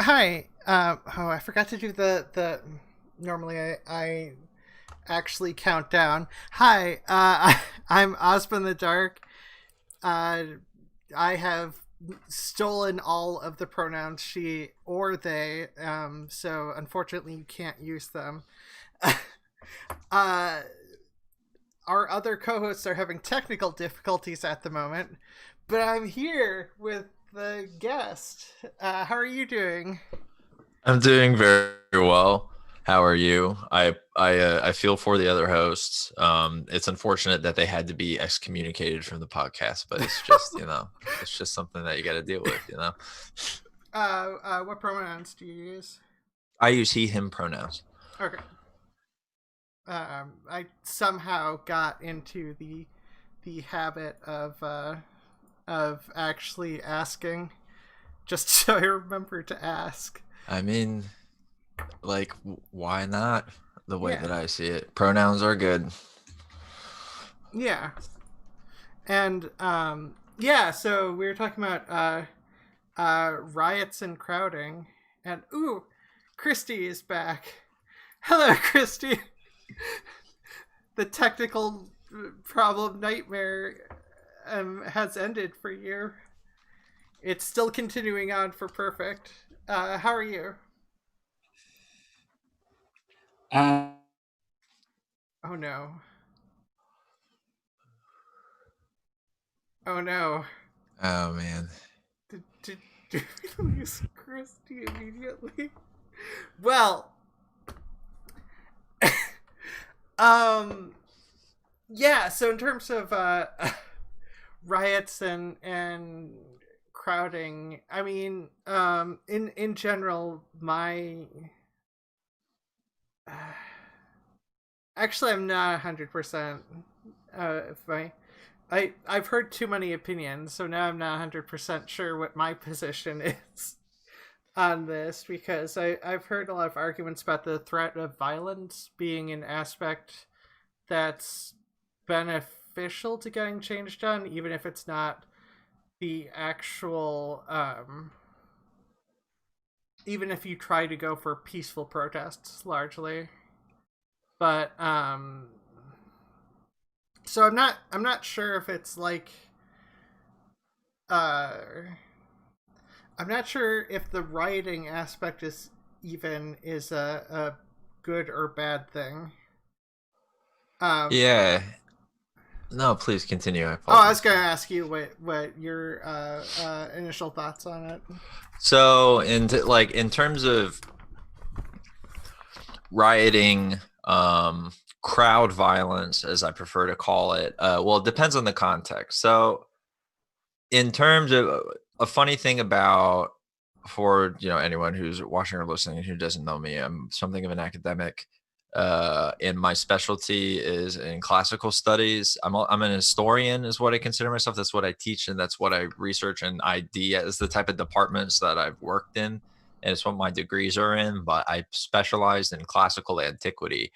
Hi. I forgot to do the. Normally, I actually count down. Hi. I'm Ozma in the Dark. Uh, I have stolen all of the pronouns she or they. So unfortunately, you can't use them. uh, our other co-hosts are having technical difficulties at the moment, but I'm here with the guest. How are you doing? I'm doing very well. How are you? I feel for the other hosts. It's unfortunate that they had to be excommunicated from the podcast, but it's just it's just something that you got to deal with. What pronouns do you use? I use he/him pronouns. Okay. I somehow got into the habit of actually asking, just so I remember to ask. I mean, why not? The way Yeah, that I see it, pronouns are good. yeah, and yeah. So we were talking about riots and crowding, and ooh, Christy is back. Hello, Christy. The technical problem nightmare has ended for you. It's still continuing on for Perfict. How are you? Uh, Oh no. Oh no. Oh man. Did we lose Christy immediately? Well, um, yeah. So in terms of riots and crowding, I mean, in general, my actually, I'm not 100%. If I've heard too many opinions, so now I'm not 100% sure what my position is on this, because I've heard a lot of arguments about the threat of violence being an aspect that's beneficial to getting change done, even if it's not the actual even if you try to go for peaceful protests largely. But so I'm not sure if it's like uh I'm not sure if the rioting aspect is a good or bad thing. Um Yeah. No, please continue. I oh, I was apologize. gonna ask you what your initial thoughts on it. So, in terms of rioting, crowd violence, as I prefer to call it. Well, it depends on the context. So, in terms of a funny thing about for anyone who's watching or listening who doesn't know me, I'm something of an academic. And my specialty is in classical studies. I'm an historian, is what I consider myself. That's what I teach, and that's what I research and ID as the type of departments that I've worked in, and it's what my degrees are in. But I specialized in classical antiquity,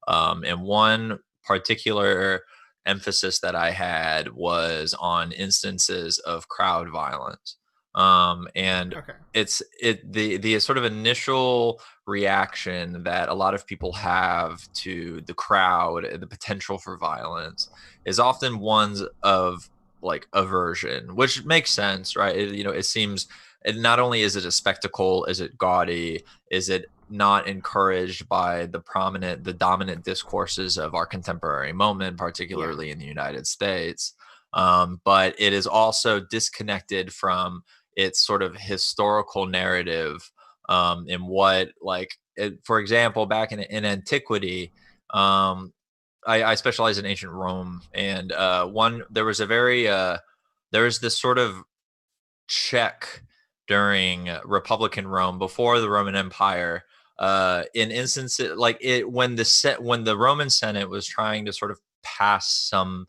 and one particular emphasis that I had was on instances of crowd violence. And Okay. the sort of initial reaction that a lot of people have to the crowd and the potential for violence is often ones of like aversion, which makes sense, right? It seems, and not only is it a spectacle, is it gaudy, is it not encouraged by the dominant discourses of our contemporary moment, Yeah. particularly in the United States. But it is also disconnected from its sort of historical narrative, in what, for example, back in antiquity. I specialize in ancient Rome, and one there was a very there was this sort of check during Republican Rome before the Roman Empire. In instances like it when the Roman Senate was trying to sort of pass some,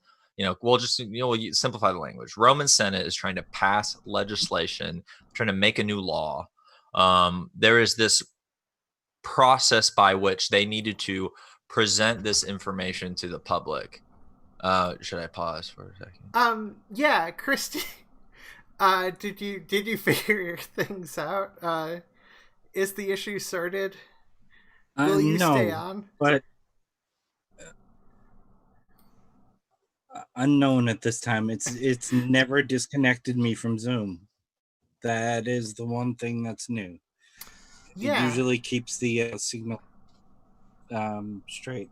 we'll just simplify the language. Roman Senate is trying to pass legislation, trying to make a new law. There is this process by which they needed to present this information to the public. Should I pause for a second? Yeah, Christy. Did you figure things out? is the issue sorted? Will you stay No, on? but unknown at this time. It's never disconnected me from Zoom. That is the one thing that's new. It Yeah. usually keeps the signal straight.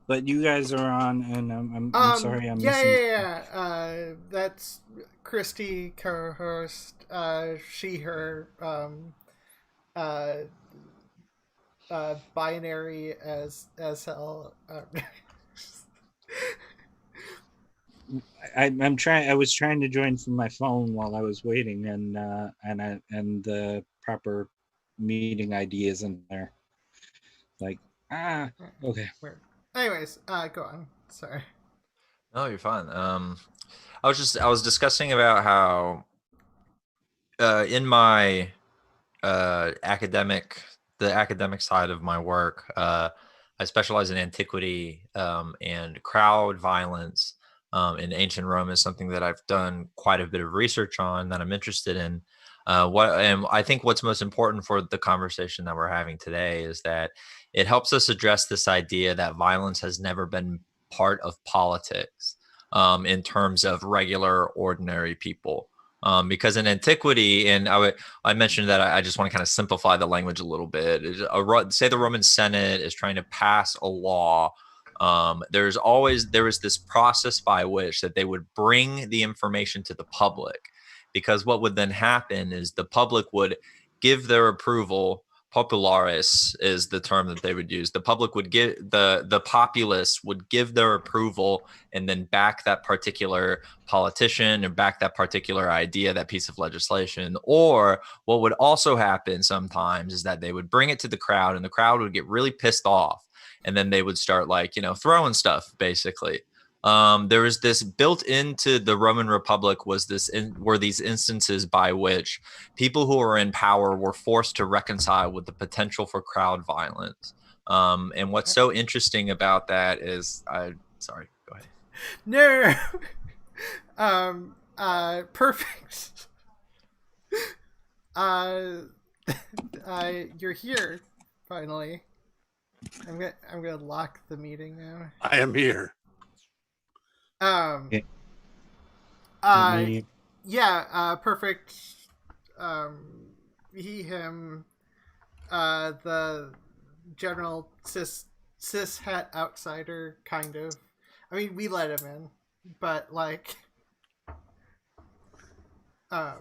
But you guys are on, and I'm sorry I'm Yeah, missing. yeah, yeah. That's Christy, co-host. She, her. Uh, Binary as hell. I'm trying. I was trying to join from my phone while I was waiting, and the proper meeting ID isn't there. Like okay. Weird. Anyways, go on. Sorry. No, you're fine. I was discussing about how in my the academic side of my work, I specialize in antiquity, and crowd violence in ancient Rome is something that I've done quite a bit of research on, that I'm interested in. And I think what's most important for the conversation that we're having today is that it helps us address this idea that violence has never been part of politics, in terms of regular, ordinary people. Because in antiquity, and I mentioned that I just want to kind of simplify the language a little bit. Say the Roman Senate is trying to pass a law. There was this process by which that they would bring the information to the public, because what would then happen is the public would give their approval. Popularis is the term that they would use. The public would give the populace would give their approval and then back that particular politician and back that particular idea, that piece of legislation. Or what would also happen sometimes is that they would bring it to the crowd and the crowd would get really pissed off. And then they would start throwing stuff basically. There was this built into the Roman Republic were these instances by which people who were in power were forced to reconcile with the potential for crowd violence. And what's so interesting about that is, sorry, go ahead. No. Perfect. You're here finally. I'm gonna lock the meeting now. I am here. Okay. Yeah, perfect. He, him, the general cis het outsider, kind of. I mean, we let him in, but like, I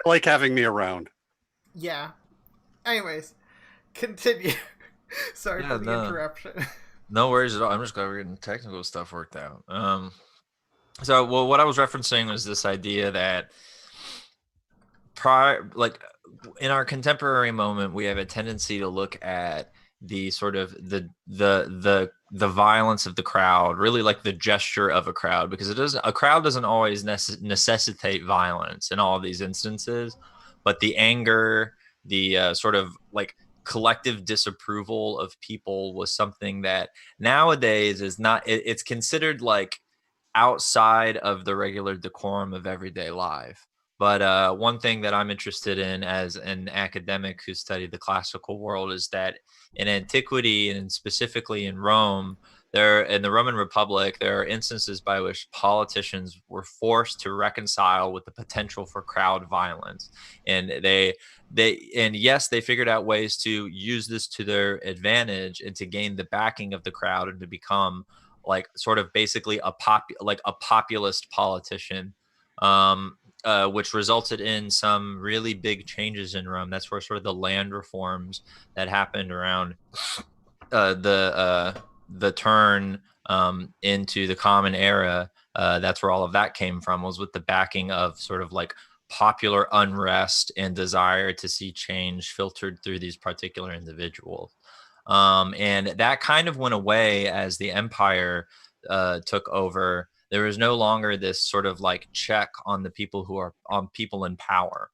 like having me around. yeah. Anyways, continue. Sorry for the interruption. No worries at all. I'm just glad we're getting technical stuff worked out. So, well, what I was referencing was this idea that in our contemporary moment, we have a tendency to look at the sort of the violence of the crowd, really like the gesture of a crowd, because a crowd doesn't always necessitate violence in all of these instances, but the anger, the sort of like collective disapproval of people was something that nowadays is not, it's considered like outside of the regular decorum of everyday life. But one thing that I'm interested in as an academic who studied the classical world is that in antiquity, and specifically in Rome, in the Roman Republic, there are instances by which politicians were forced to reconcile with the potential for crowd violence. And yes, they figured out ways to use this to their advantage and to gain the backing of the crowd and to become like sort of basically a populist politician, which resulted in some really big changes in Rome. That's where sort of the land reforms that happened around the turn into the Common Era. That's where all of that came from, was with the backing of sort of like popular unrest and desire to see change filtered through these particular individuals. And that kind of went away as the empire took over. There was no longer this sort of like check on the people who are on people in power.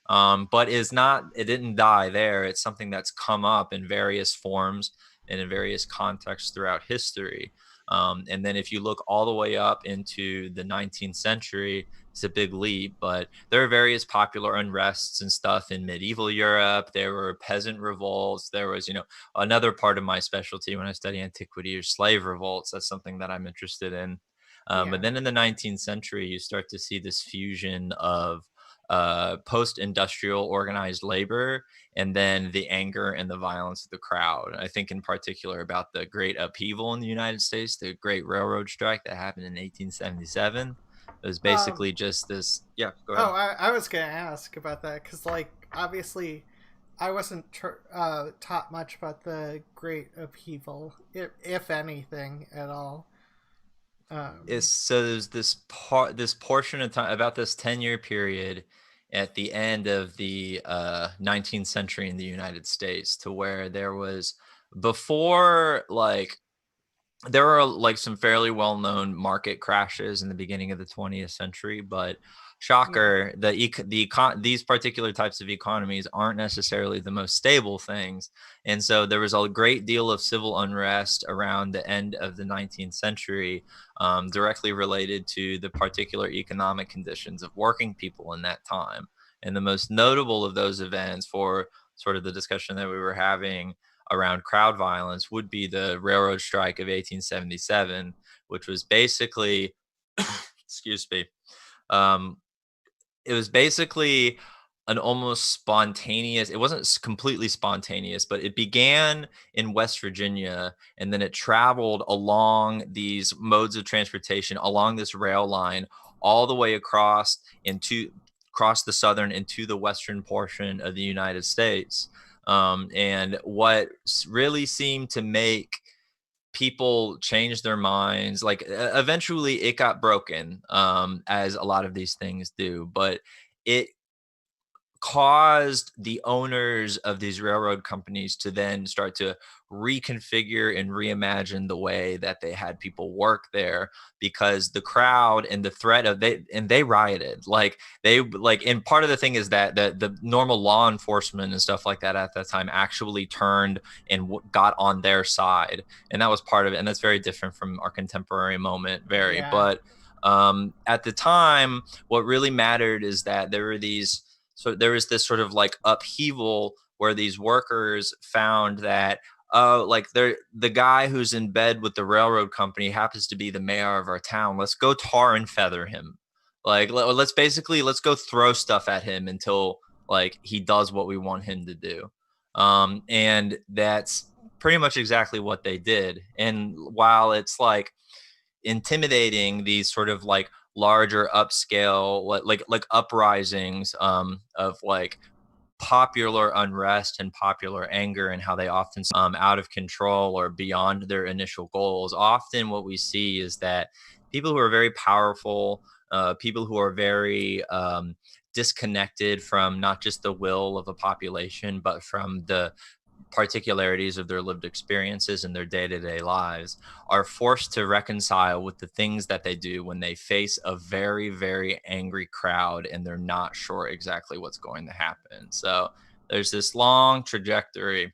But it didn't die there. It's something that's come up in various forms and in various contexts throughout history. And then if you look all the way up into the 19th century, it's a big leap, but there are various popular unrests and stuff in medieval Europe. There were peasant revolts. There was, another part of my specialty when I study antiquity are slave revolts. That's something that I'm interested in. But then in the 19th century, you start to see this fusion of post-industrial organized labor and then the anger and the violence of the crowd. I think in particular about the great upheaval in the United States, the great railroad strike that happened in 1877. It was basically just this. Yeah, go ahead. Oh, I was going to ask about that because, obviously, I wasn't taught much about the Great Upheaval, if anything at all. So there's this portion of time, about this 10-year period at the end of the 19th century in the United States, to where there was, before, there were some fairly well-known market crashes in the beginning of the 20th century, but shocker, these particular types of economies aren't necessarily the most stable things. And so there was a great deal of civil unrest around the end of the 19th century, directly related to the particular economic conditions of working people in that time. And the most notable of those events, for sort of the discussion that we were having around crowd violence, would be the railroad strike of 1877, which was basically, excuse me, it was basically an almost spontaneous, it wasn't completely spontaneous, but it began in West Virginia, and then it traveled along these modes of transportation, along this rail line, all the way across the southern into the western portion of the United States. And what really seemed to make people change their minds, eventually it got broken, as a lot of these things do, but it caused the owners of these railroad companies to then start to reconfigure and reimagine the way that they had people work there, because the crowd and the threat of they rioted, and part of the thing is that the normal law enforcement and stuff like that at that time actually turned and got on their side, and that was part of it, and that's very different from our contemporary moment, but at the time what really mattered is that there was this sort of upheaval where these workers found that the guy who's in bed with the railroad company happens to be the mayor of our town. Let's go tar and feather him. Let's go throw stuff at him until he does what we want him to do. And that's pretty much exactly what they did. And while it's intimidating, these sort of larger upscale uprisings of popular unrest and popular anger, and how they often out of control or beyond their initial goals, often what we see is that people who are very powerful, people who are very disconnected from not just the will of a population, but from the particularities of their lived experiences and their day-to-day lives, are forced to reconcile with the things that they do when they face a very, very angry crowd and they're not sure exactly what's going to happen. So there's this long trajectory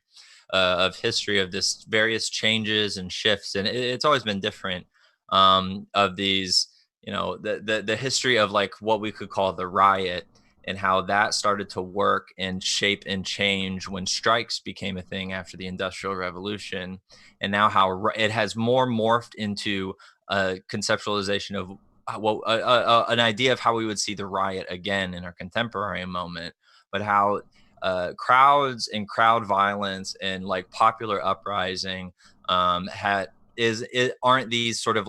of history of this various changes and shifts, and it's always been different, of these, the history of what we could call the riot, and how that started to work and shape and change when strikes became a thing after the Industrial Revolution, and now how it has more morphed into a conceptualization of an idea of how we would see the riot again in our contemporary moment, but how crowds and crowd violence and popular uprising aren't these sort of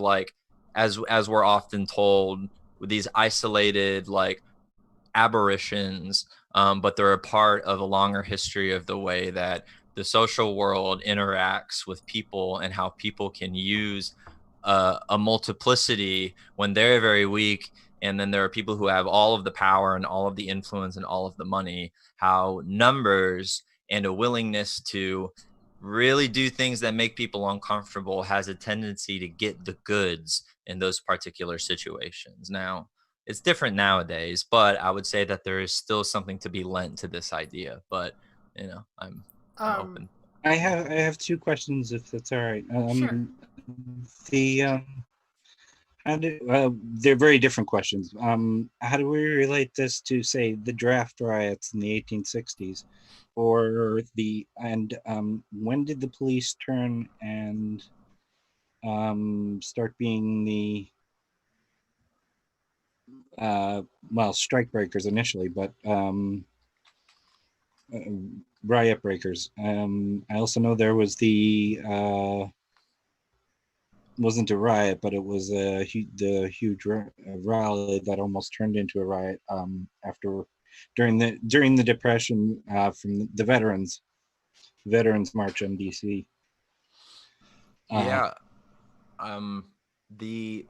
as we're often told, these isolated aberrations, but they're a part of a longer history of the way that the social world interacts with people, and how people can use a multiplicity when they're very weak, and then there are people who have all of the power and all of the influence and all of the money, how numbers and a willingness to really do things that make people uncomfortable has a tendency to get the goods in those particular situations. Now, it's different nowadays, but I would say that there is still something to be lent to this idea. But I'm open. I have two questions, if that's all right. Sure. The they're very different questions. How do we relate this to, say, the draft riots in the 1860s, or when did the police turn and start being the strikebreakers initially, but riot breakers. I also know there was the wasn't a riot, but it was the huge rally that almost turned into a riot after during the Depression from the Veterans March on DC. Yeah. The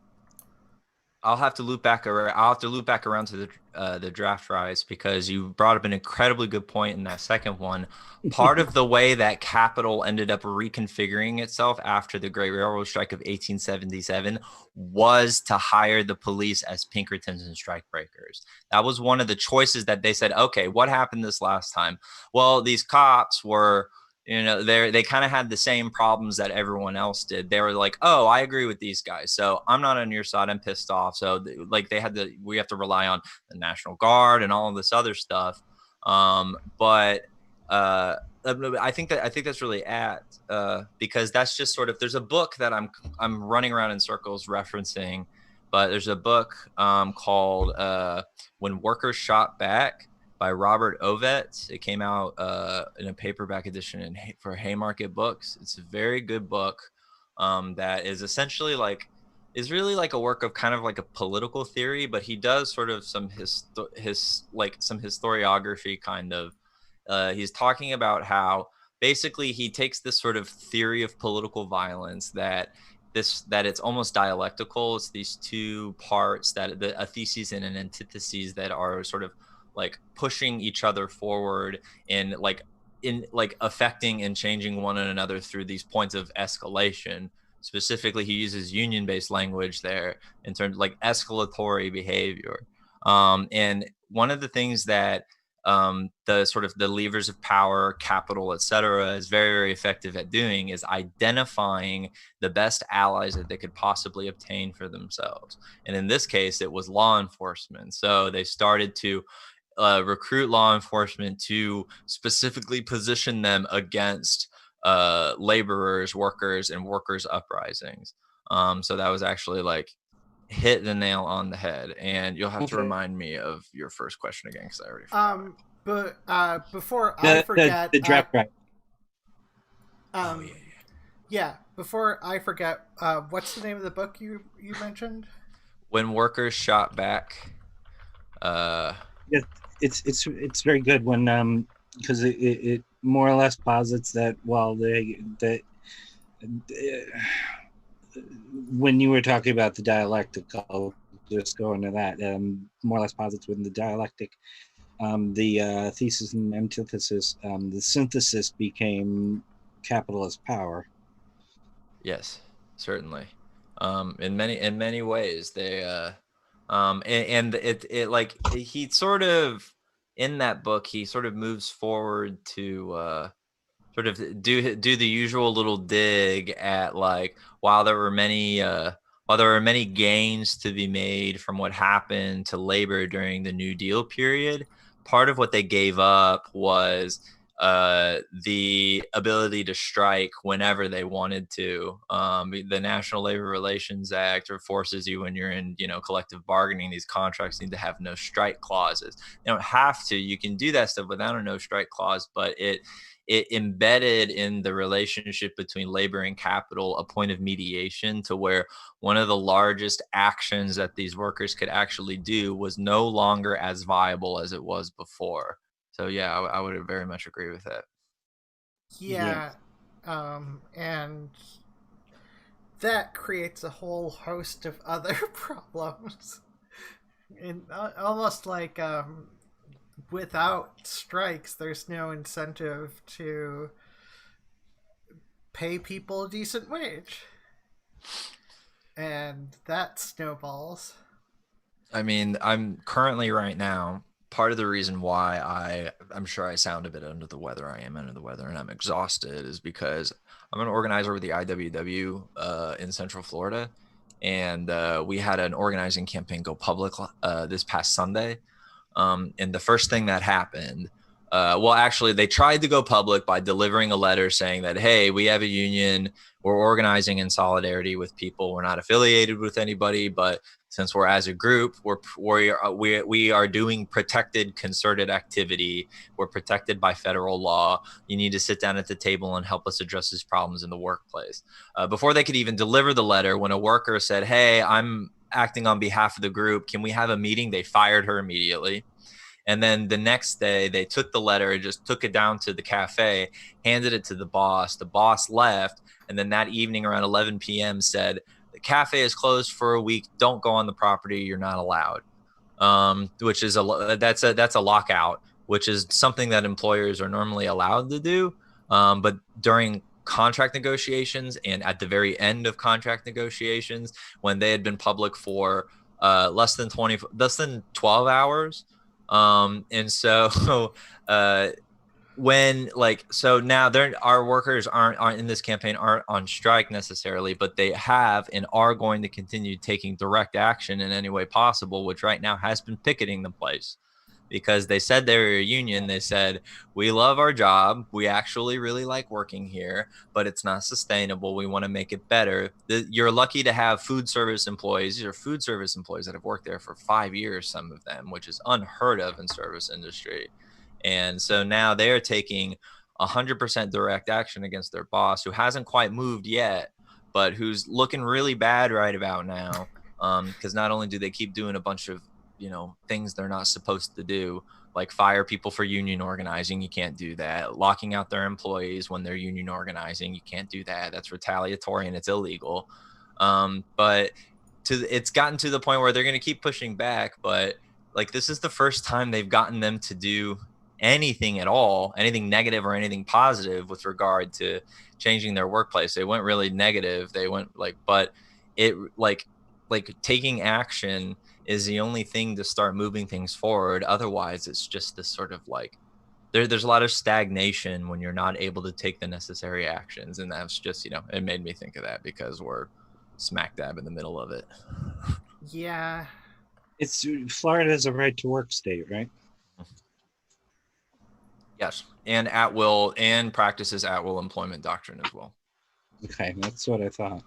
I'll have to loop back around. I'll have to loop back around to the draft riots, because you brought up an incredibly good point in that second one. Part of the way that capital ended up reconfiguring itself after the Great Railroad Strike of 1877 was to hire the police as Pinkertons and strikebreakers. That was one of the choices that they said, okay, what happened this last time? Well, these cops were, they kind of had the same problems that everyone else did. They were like, oh, I agree with these guys, so I'm not on your side, I'm pissed off. So we have to rely on the National Guard and all of this other stuff. But I think that's really apt, because that's just sort of, there's a book that I'm running around in circles referencing, but there's a book called When Workers Shot Back by Robert Ovett. It came out in a paperback edition for Haymarket Books. It's a very good book that is essentially is really like a work of kind of like a political theory, but he does sort of some some historiography kind of. He's talking about how basically he takes this sort of theory of political violence that it's almost dialectical. It's these two parts, that a thesis and an antithesis, that are sort of like pushing each other forward in affecting and changing one another through these points of escalation. Specifically, he uses union-based language there in terms of like escalatory behavior. And one of the things that the sort of the levers of power, capital, etc., is very, very effective at doing is identifying the best allies that they could possibly obtain for themselves. And in this case, it was law enforcement. So they started to recruit law enforcement to specifically position them against laborers, workers, and workers' uprisings. So that was actually hit the nail on the head. And you'll have to remind me of your first question again, because I already forgot. But before I forget, the draft right. Yeah. Before I forget, what's the name of the book you mentioned? When Workers Shot Back. It's very good when because it more or less posits that when you were talking about the dialectic, I'll just go into that. More or less posits when the dialectic, the thesis and antithesis, the synthesis became capitalist power. Yes, certainly. In many ways, they and he sort of, in that book, he sort of moves forward to sort of do the usual little dig at while there were many gains to be made from what happened to labor during the New Deal period, part of what they gave up was the ability to strike whenever they wanted to. The National Labor Relations Act forces you, when you're in collective bargaining, these contracts need to have no strike clauses. They don't have to. You can do that stuff without a no strike clause, but it embedded in the relationship between labor and capital a point of mediation, to where one of the largest actions that these workers could actually do was no longer as viable as it was before. So yeah, I would very much agree with that. Yeah. And that creates a whole host of other problems. And almost without strikes, there's no incentive to pay people a decent wage. And that snowballs. I mean, I'm currently right now part of the reason why I'm sure I sound a bit under the weather. I am under the weather and I'm exhausted is because I'm an organizer with the IWW in Central Florida. And we had an organizing campaign go public this past Sunday. And the first thing that happened, well, actually, they tried to go public by delivering a letter saying that, hey, we have a union. We're organizing in solidarity with people. We're not affiliated with anybody, but since we're as a group, we are doing protected concerted activity. We're protected by federal law. You need to sit down at the table and help us address these problems in the workplace. Before they could even deliver the letter, when a worker said, hey, I'm acting on behalf of the group, can we have a meeting? They fired her immediately. And then the next day, they took the letter, just took it down to the cafe, handed it to the boss. The boss left. And then that evening around 11 p.m. said, the cafe is closed for a week. Don't go on the property. You're not allowed. Which is that's a lockout, which is something that employers are normally allowed to do. But during contract negotiations and at the very end of contract negotiations, when they had been public for less than 12 hours. And so so now our workers aren't in this campaign, aren't on strike necessarily, but they have and are going to continue taking direct action in any way possible, which right now has been picketing the place because they said they were a union. They said, we love our job. We actually really like working here, but it's not sustainable. We want to make it better. You're lucky to have food service employees. These are food service employees that have worked there for 5 years, some of them, which is unheard of in service industry. And so now they are taking 100% direct action against their boss, who hasn't quite moved yet, but who's looking really bad right about now. Because not only do they keep doing a bunch of things they're not supposed to do, like fire people for union organizing. You can't do that. Locking out their employees when they're union organizing. You can't do that. That's retaliatory and it's illegal. But it's gotten to the point where they're going to keep pushing back. But like, this is the first time they've gotten them to do anything at all, anything negative or anything positive with regard to changing their workplace. They went really negative. They went but it like taking action is the only thing to start moving things forward. Otherwise, it's just this sort of there's a lot of stagnation when you're not able to take the necessary actions. And that's just, it made me think of that because we're smack dab in the middle of it. Yeah. Florida's a right to work state, right? Yes. And at will, and practices at will employment doctrine as well. Okay. That's what I thought.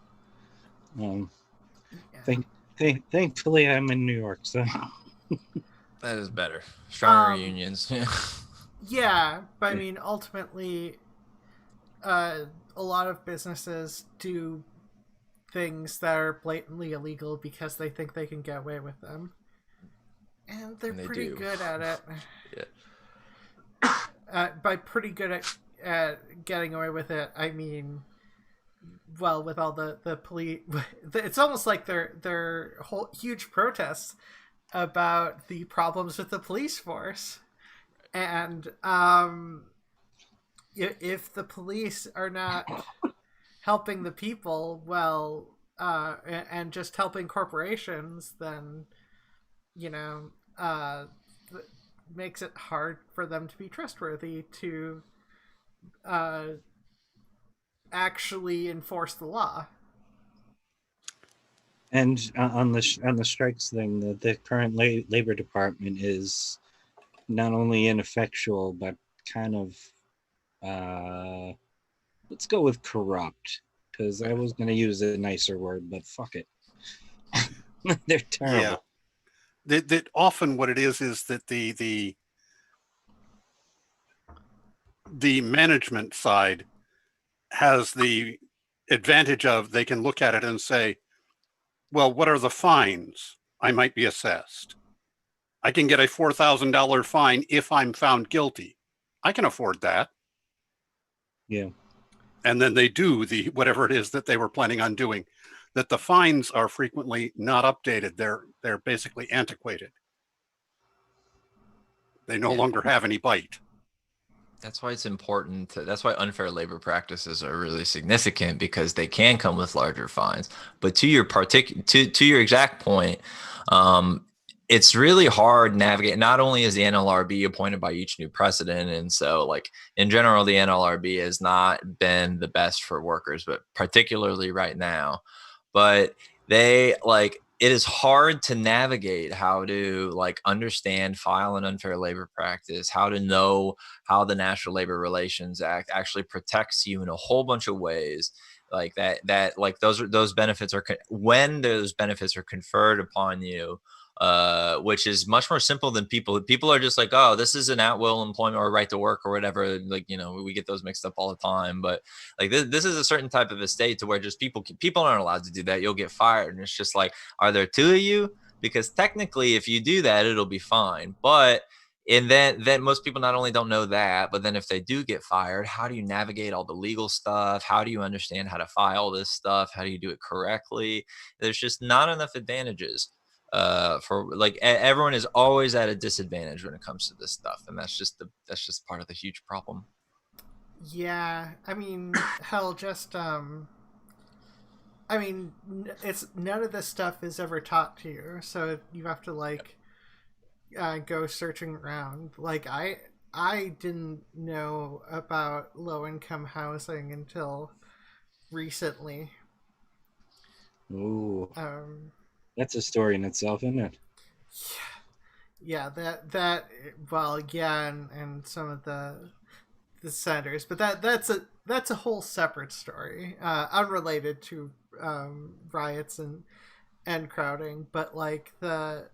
Thankfully, I'm in New York, so that is better. Stronger unions. Yeah, but I mean, ultimately, a lot of businesses do things that are blatantly illegal because they think they can get away with them, and they're pretty good at it. Yeah. By pretty good at getting away with it, I mean, well, with all the police, it's almost like they're whole huge protests about the problems with the police force, and if the police are not helping the people, well, and just helping corporations, then makes it hard for them to be trustworthy to actually enforce the law. And on the strikes thing, the current labor department is not only ineffectual but kind of let's go with corrupt, because I was going to use a nicer word, but fuck it. They're terrible. Yeah. That often what it is that the management side has the advantage of they can look at it and say, well, what are the fines I might be assessed? I can get a $4,000 fine if I'm found guilty. I can afford that. Yeah. And then they do whatever it is that they were planning on doing. That the fines are frequently not updated. They're basically antiquated. They no longer have any bite. That's why it's important that's why unfair labor practices are really significant, because they can come with larger fines. But to your to your exact point, it's really hard to navigate. Not only is the NLRB appointed by each new president, and so like in general, the NLRB has not been the best for workers, but particularly right now. But they like it is hard to navigate how to like understand file an unfair labor practice, how to know how the National Labor Relations Act actually protects you in a whole bunch of ways, like that like those benefits are when those benefits are conferred upon you, which is much more simple than people are just like, oh, this is an at-will employment or right to work or whatever, like, you know, we get those mixed up all the time. But like this is a certain type of a state to where just people aren't allowed to do that. You'll get fired. And it's just like, are there two of you? Because technically if you do that, it'll be fine. But and then most people not only don't know that, but then if they do get fired, how do you navigate all the legal stuff? How do you understand how to file this stuff? How do you do it correctly? There's just not enough advantages for like everyone is always at a disadvantage when it comes to this stuff, and that's just part of the huge problem. Yeah, I mean, hell, just I mean, it's none of this stuff is ever taught to you, so you have to like go searching around. Like I didn't know about low income housing until recently. Ooh, that's a story in itself, isn't it? Yeah, that well, yeah, and some of the senators, but that's a whole separate story, unrelated to riots and crowding. But like the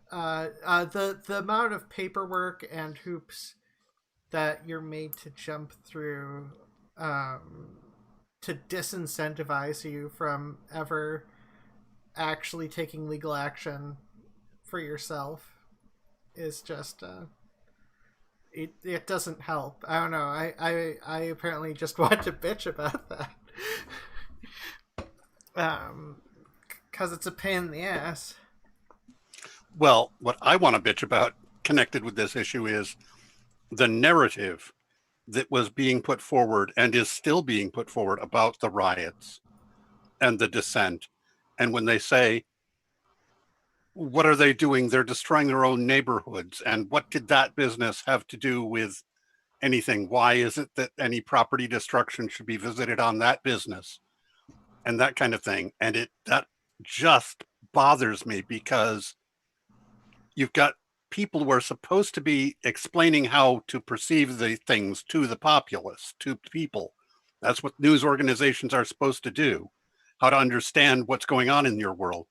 amount of paperwork and hoops that you're made to jump through to disincentivize you from ever actually taking legal action for yourself is just it doesn't help. I don't know. I apparently just want to bitch about that. Because it's a pain in the ass. Well, what I want to bitch about connected with this issue is the narrative that was being put forward and is still being put forward about the riots and the dissent. And when they say, what are they doing? They're destroying their own neighborhoods. And what did that business have to do with anything? Why is it that any property destruction should be visited on that business? And that kind of thing. And that just bothers me, because you've got people who are supposed to be explaining how to perceive the things to the populace, to people. That's what news organizations are supposed to do, how to understand what's going on in your world.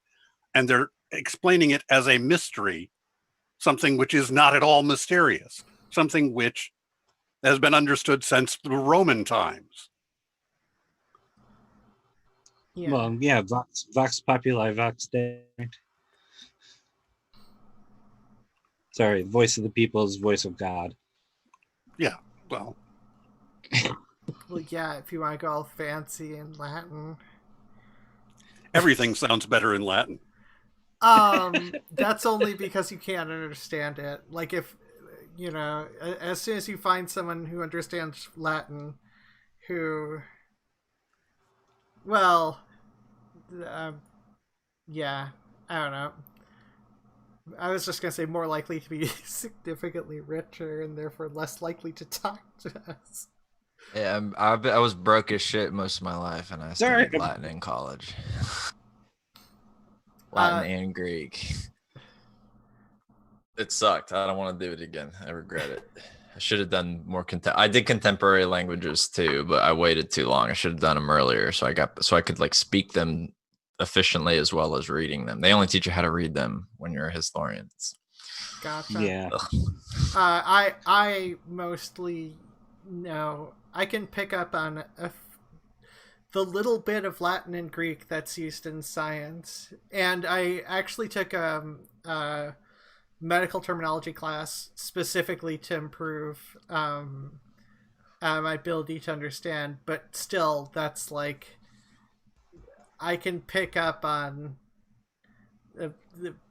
And they're explaining it as a mystery, something which is not at all mysterious, something which has been understood since the Roman times. Yeah. Well, yeah, Vox Populi, Vox Dei. Sorry, voice of the people is voice of God. Yeah, well. Well, yeah, if you want to go all fancy in Latin. Everything sounds better in Latin. That's only because you can't understand it. Like if, you know, as soon as you find someone who understands Latin, who, well, yeah, I don't know. I was just gonna say more likely to be significantly richer and therefore less likely to talk to us. Yeah, I was broke as shit most of my life, and I studied Latin in college. Latin and Greek. It sucked. I don't want to do it again. I regret it. I should have done more I did contemporary languages too, but I waited too long. I should have done them earlier, so I could like speak them efficiently as well as reading them. They only teach you how to read them when you're a historian. Gotcha. Yeah. I mostly know I can pick up on the little bit of Latin and Greek that's used in science, and I actually took a medical terminology class specifically to improve my ability to understand. But still, that's like I can pick up on the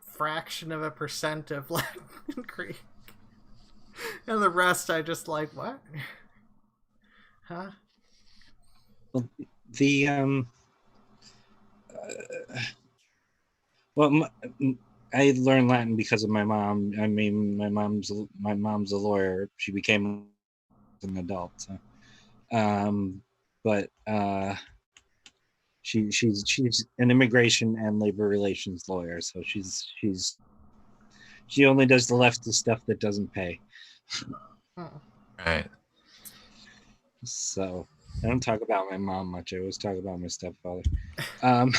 fraction of a percent of Latin and Greek, and the rest I just like, what? Huh? Well, well, I learned Latin because of my mom. I mean, my mom's a lawyer. She became an adult. So. But she's an immigration and labor relations lawyer. So she only does the leftist stuff that doesn't pay. Right. So I don't talk about my mom much. I always talk about my stepfather. Um,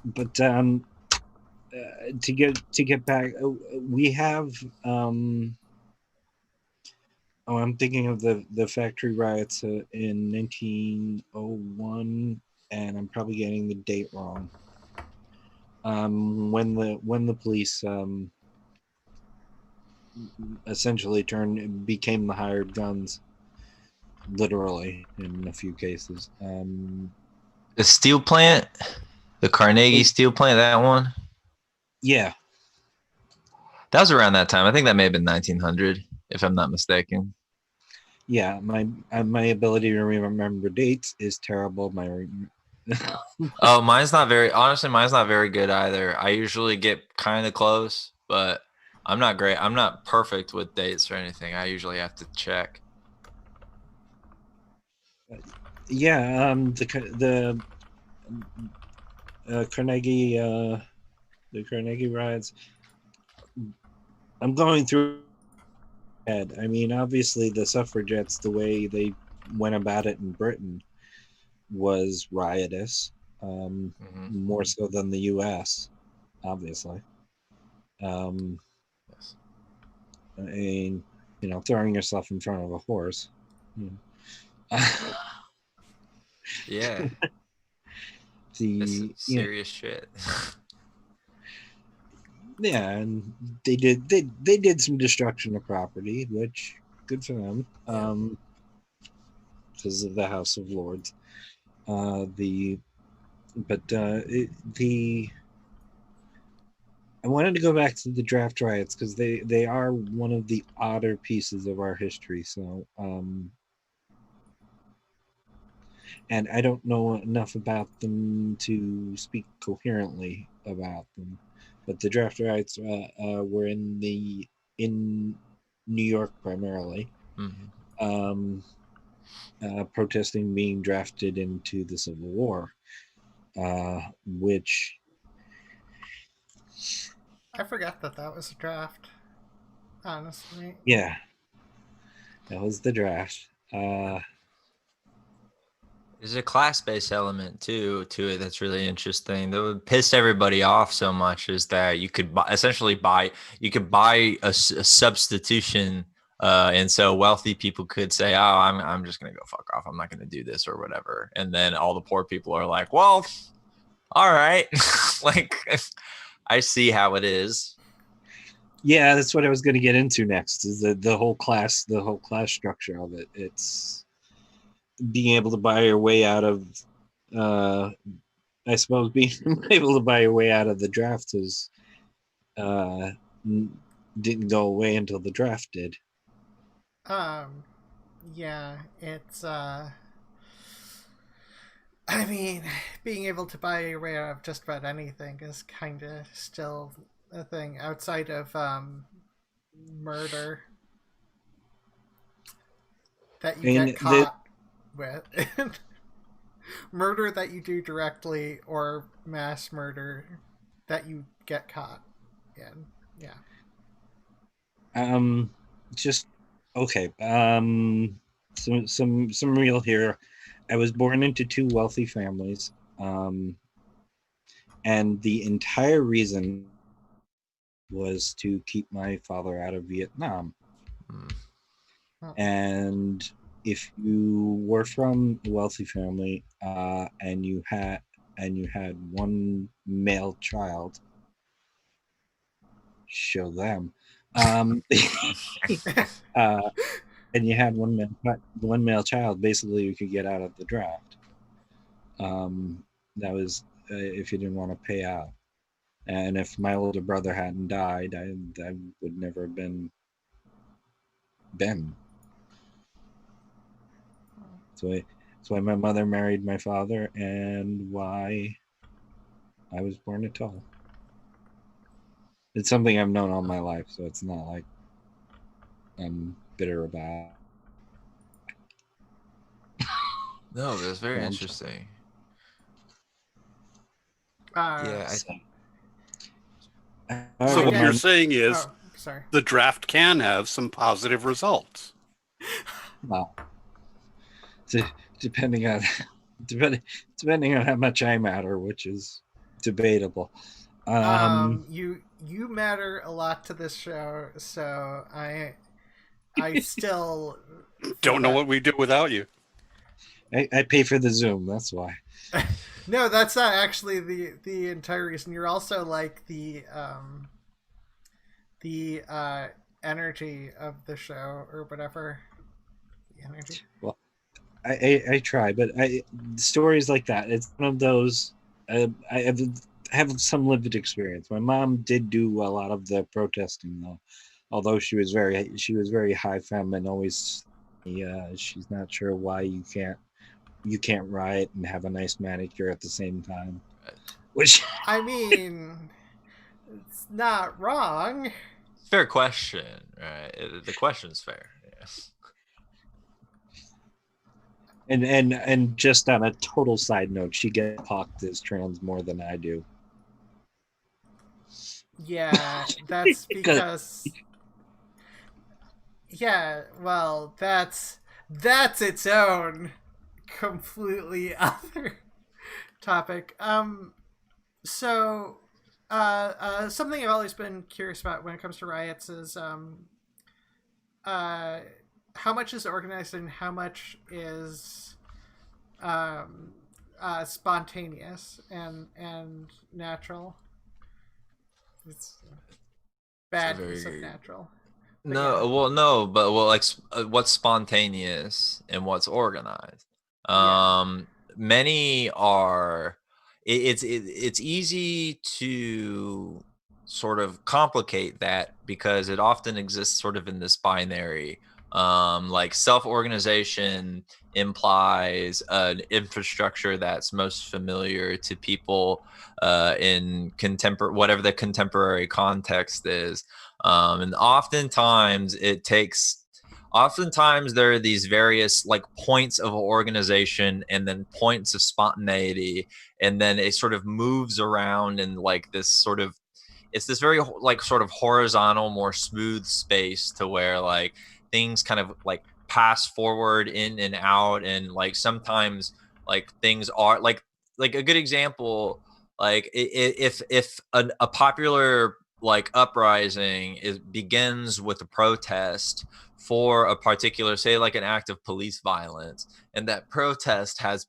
but to get back, we have. I'm thinking of the factory riots in 1901, and I'm probably getting the date wrong. When the police essentially became the hired guns, literally in a few cases. The steel plant, the Carnegie steel plant, that one. Yeah, That was around that time. I think that may have been 1900, if I'm not mistaken. yeah. My ability to remember dates is terrible. Oh, mine's not very good either. I usually get kind of close, but I'm not great. I'm not perfect with dates or anything. I usually have to check. Yeah, the Carnegie the Carnegie riots. I'm going through head. I mean, obviously the suffragettes, the way they went about it in Britain was riotous, more so than the U.S. Obviously. Yes. I mean, throwing yourself in front of a horse. Yeah. That's serious shit. Yeah, and they did some destruction of property, which good for them. Because of the House of Lords. I wanted to go back to the draft riots because they are one of the odder pieces of our history. So, and I don't know enough about them to speak coherently about them. But the draft riots were in New York primarily, protesting being drafted into the Civil War, which I forgot that was a draft. Honestly. Yeah, that was the draft. There's a class-based element to it that's really interesting. That would piss everybody off so much is that you could buy a substitution, and so wealthy people could say, "Oh, I'm just gonna go fuck off. I'm not gonna do this or whatever," and then all the poor people are like, "Well, all right, like I see how it is." Yeah, that's what I was going to get into next. Is the whole class structure of it. It's being able to buy your way out of, I suppose, being able to buy your way out of the draft is didn't go away until the draft did. Yeah, it's I mean, being able to buy your way out of just about anything is kind of still a thing outside of murder that you get caught with. Murder that you do directly or mass murder that you get caught in. Yeah. Just okay. Some real here. I was born into two wealthy families, and the entire reason was to keep my father out of Vietnam. And if you were from a wealthy family and you had one male child, show them. And you had one male child, basically you could get out of the draft. That was if you didn't want to pay out. And if my older brother hadn't died, I would never have been Ben. So that's why my mother married my father, and why I was born tall. It's something I've known all my life, so it's not like I'm bitter about. No, but it's very Yeah, interesting. Uh, Yeah, So what Yeah. you're saying is oh, sorry. the draft can have some positive results. well, depending on depending on how much I matter, which is debatable. You matter a lot to this show, so I still feel Don't know that- what we do without you. I pay for the Zoom. That's why. No, that's not actually the entire reason. You're also like the energy of the show or whatever. The energy. Well, I try, but stories like that. It's one of those. I have some lived experience. My mom did do a lot of the protesting, though. Although she was very high femme and always, she's not sure why you can't riot and have a nice manicure at the same time. Which I mean, it's not wrong. fair question, right? The question's fair. Yes. and just on a total side note, she gets hawked as trans more than I do. Yeah, that's because. Yeah, well, that's its own completely other topic. So, something I've always been curious about when it comes to riots is, how much is organized and how much is, spontaneous and natural. It's bad use of natural. But No, yeah. well, no, but like what's spontaneous and what's organized. Many are. It's easy to sort of complicate that because it often exists sort of in this binary. Like self-organization implies an infrastructure that's most familiar to people in contemporary, whatever the contemporary context is. And oftentimes there are these various like points of organization and then points of spontaneity, and then it sort of moves around in like this sort of, it's this very like sort of horizontal, more smooth space to where like things kind of like pass forward in and out, and like sometimes like things are like a good example, like if a popular like uprising begins with a protest for a particular, say like an act of police violence, and that protest has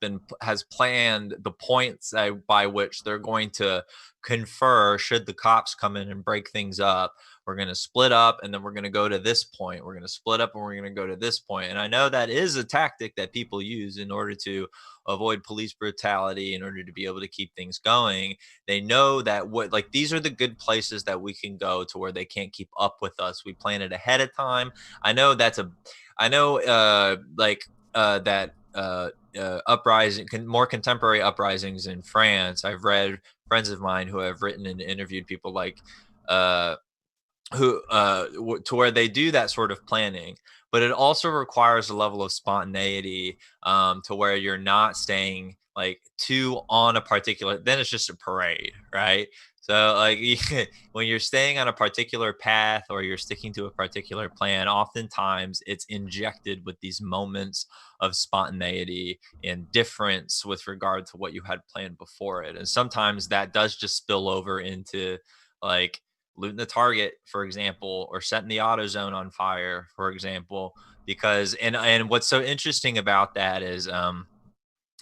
planned the points by which they're going to confer should the cops come in and break things up. We're going to split up, and then we're going to go to this point. We're going to split up, and we're going to go to this point. And I know that is a tactic that people use in order to avoid police brutality, in order to be able to keep things going. They know that what, like, these are the good places that we can go to where they can't keep up with us. We plan it ahead of time. I know that uprising, more contemporary uprisings in France. I've read friends of mine who have written and interviewed people like to where they do that sort of planning, but it also requires a level of spontaneity, to where you're not staying like too on a particular, then it's just a parade, right? So like when you're staying on a particular path or you're sticking to a particular plan, oftentimes it's injected with these moments of spontaneity and difference with regard to what you had planned before it. And sometimes that does just spill over into like looting the target, for example, or setting the auto zone on fire, for example, because and what's so interesting about that is,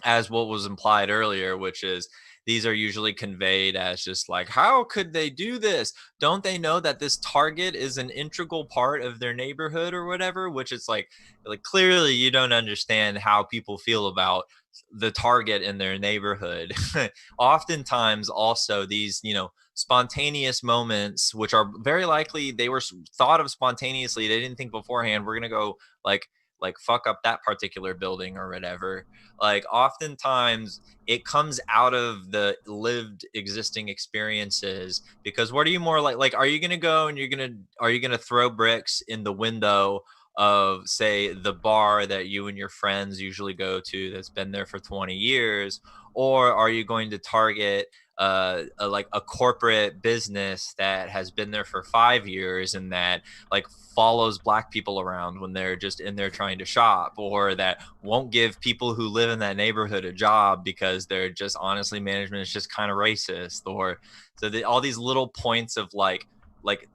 as what was implied earlier, which is these are usually conveyed as just like, how could they do this? Don't they know that this target is an integral part of their neighborhood or whatever? Which is like clearly you don't understand how people feel about the target in their neighborhood. Oftentimes also these, spontaneous moments, which are very likely they were thought of spontaneously, they didn't think beforehand, we're going to go like like fuck up that particular building or whatever. Like oftentimes it comes out of the lived existing experiences, because what are you more like are you going to go and are you going to throw bricks in the window of, say, the bar that you and your friends usually go to that's been there for 20 years, or are you going to target like a corporate business that has been there for 5 years and that like follows black people around when they're just in there trying to shop, or that won't give people who live in that neighborhood a job because they're just honestly management is just kind of racist, or all these little points of like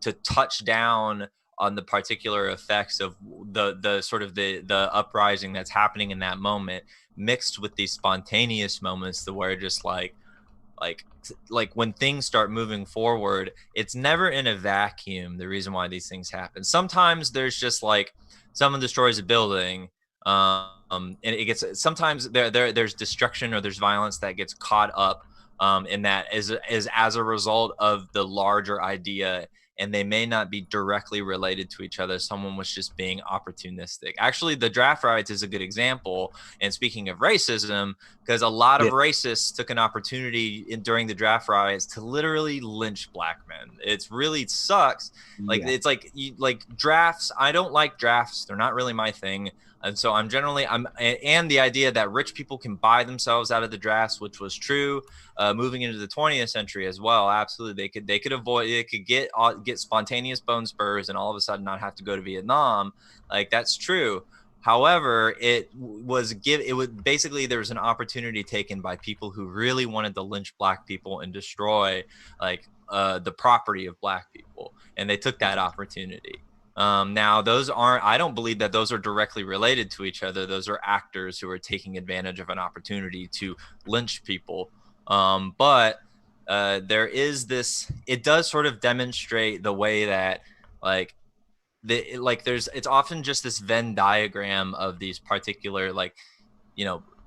to touch down on the particular effects of the sort of the uprising that's happening in that moment, mixed with these spontaneous moments to where just like when things start moving forward, it's never in a vacuum. The reason why these things happen, sometimes there's just like someone destroys a building, and it gets, sometimes there's destruction or there's violence that gets caught up in that is as a result of the larger idea, and they may not be directly related to each other. Someone was just being opportunistic. Actually, the draft riots is a good example. And speaking of racism, because a lot of racists took an opportunity during the draft riots to literally lynch black men. It's really sucks. Like it's like drafts. I don't like drafts. They're not really my thing. And so and the idea that rich people can buy themselves out of the drafts, which was true moving into the 20th century as well. Absolutely, they could get spontaneous bone spurs and all of a sudden not have to go to Vietnam. Like that's true. However, it would basically, there was an opportunity taken by people who really wanted to lynch black people and destroy like the property of black people, and they took that opportunity. Now I don't believe that those are directly related to each other. Those are actors who are taking advantage of an opportunity to lynch people. But there is this, it does sort of demonstrate the way that like it's often just this Venn diagram of these particular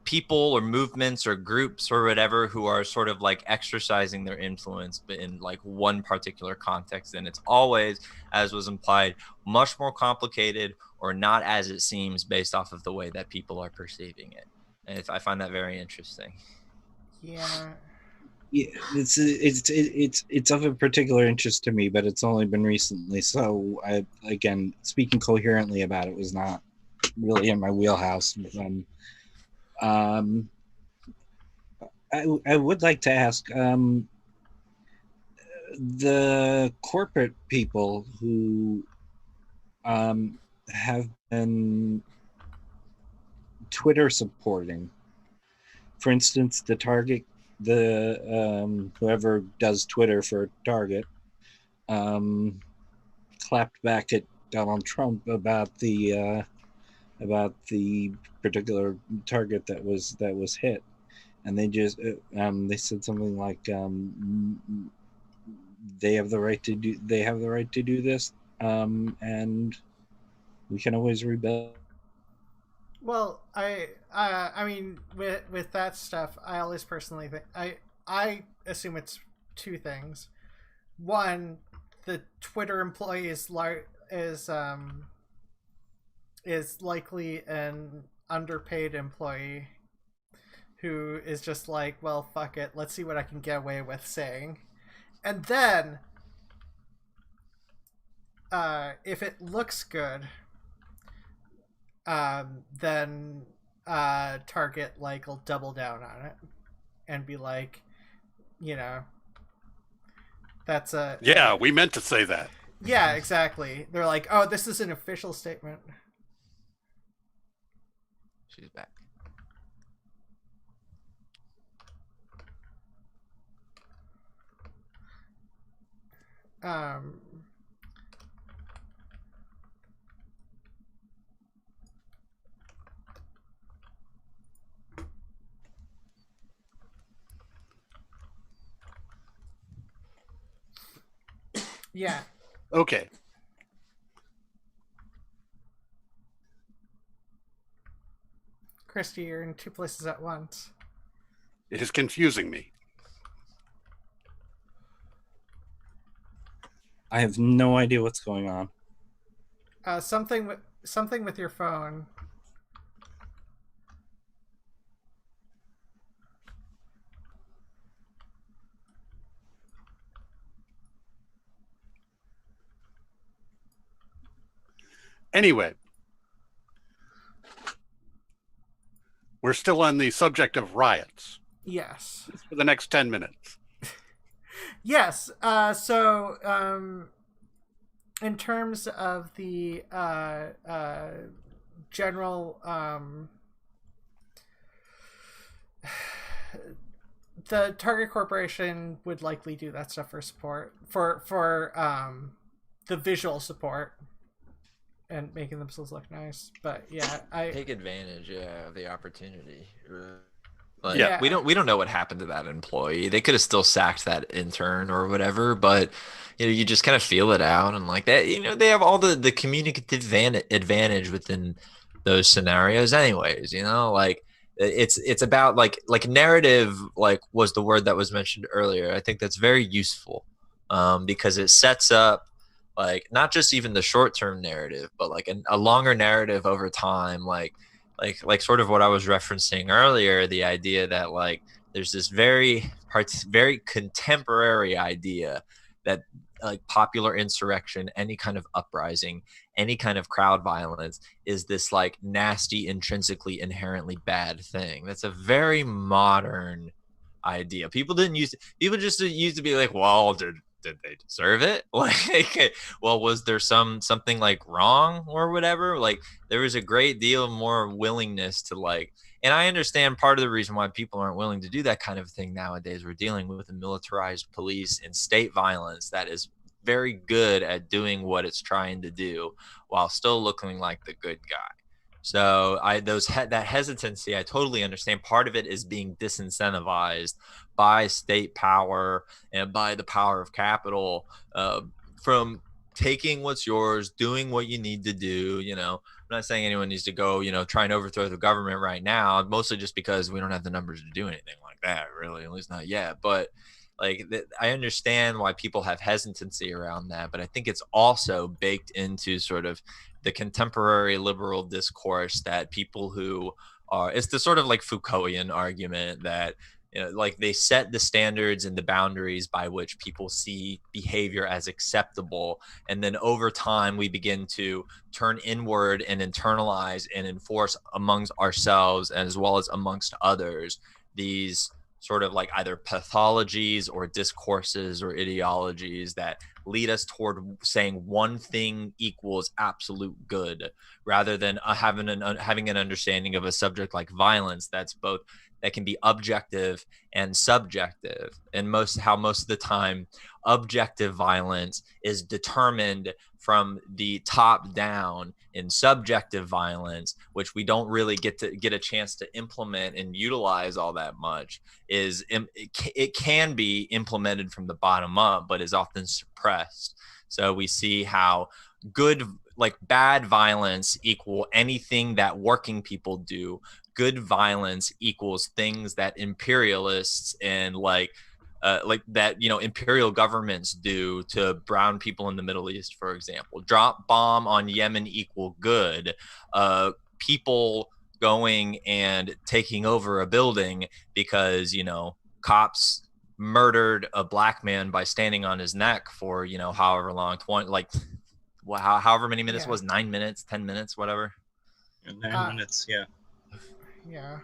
people or movements or groups or whatever who are sort of like exercising their influence but in like one particular context, and it's always, as was implied, much more complicated or not as it seems based off of the way that people are perceiving it. And I find that very interesting. Yeah, it's of a particular interest to me, but it's only been recently. So again, speaking coherently about it was not really in my wheelhouse. I would like to ask the corporate people who have been Twitter supporting, for instance, whoever does Twitter for Target clapped back at Donald Trump about the particular target that was hit, and they just they said something like they have the right to do this, and we can always rebel. well, I mean, with that stuff, I always personally think I assume it's two things. One, the Twitter employee is likely an underpaid employee who is just like, well, fuck it, let's see what I can get away with saying. And then, if it looks good, then Target will double down on it and be like, that's a... Yeah, we meant to say that. Yeah, exactly. They're like, oh, this is an official statement. She's back. Yeah. Okay. Christy, you're in two places at once. It is confusing me. I have no idea what's going on. Something with your phone. Anyway, we're still on the subject of riots Yes. for the next 10 minutes. Yes. In terms of the general, the Target Corporation would likely do that stuff for support, for the visual support and making themselves look nice. But yeah, I Take advantage, of the opportunity. Yeah. we don't know what happened to that employee. They could have still sacked that intern or whatever, but you just kind of feel it out, and like that, they have all the communicative advantage within those scenarios, anyways. Like it's about like narrative, like was the word that was mentioned earlier. I think that's very useful, because it sets up like not just even the short term narrative, but like a longer narrative over time, like sort of what I was referencing earlier, the idea that like there's this very contemporary idea that like popular insurrection, any kind of uprising, any kind of crowd violence is this like nasty, intrinsically inherently bad thing. That's a very modern idea. People just used to be like, well, did they deserve it? Like, well, was there something like wrong or whatever? Like, there was a great deal more willingness to like, and I understand part of the reason why people aren't willing to do that kind of thing nowadays. We're dealing with a militarized police and state violence that is very good at doing what it's trying to do while still looking like the good guy. So that hesitancy, I totally understand. Part of it is being disincentivized by state power and by the power of capital, from taking what's yours, doing what you need to do. I'm not saying anyone needs to go, try and overthrow the government right now, mostly just because we don't have the numbers to do anything like that, really, at least not yet. But like, I understand why people have hesitancy around that, but I think it's also baked into sort of the contemporary liberal discourse that people who are, it's the sort of like Foucaultian argument that, like they set the standards and the boundaries by which people see behavior as acceptable. And then over time, we begin to turn inward and internalize and enforce amongst ourselves as well as amongst others these sort of like either pathologies or discourses or ideologies that lead us toward saying one thing equals absolute good, rather than having an understanding of a subject like violence that can be objective and subjective. And most of the time, objective violence is determined from the top down, and subjective violence, which we don't really get a chance to implement and utilize all that much, it can be implemented from the bottom up, but is often suppressed. So we see how bad violence equal anything that working people do. Good violence equals things that imperialists and imperial governments do to brown people in the Middle East, for example. Drop bomb on Yemen equal good. People going and taking over a building because cops murdered a black man by standing on his neck for however long, however many minutes was 9 minutes, 10 minutes, whatever. 9 minutes, yeah. Yeah.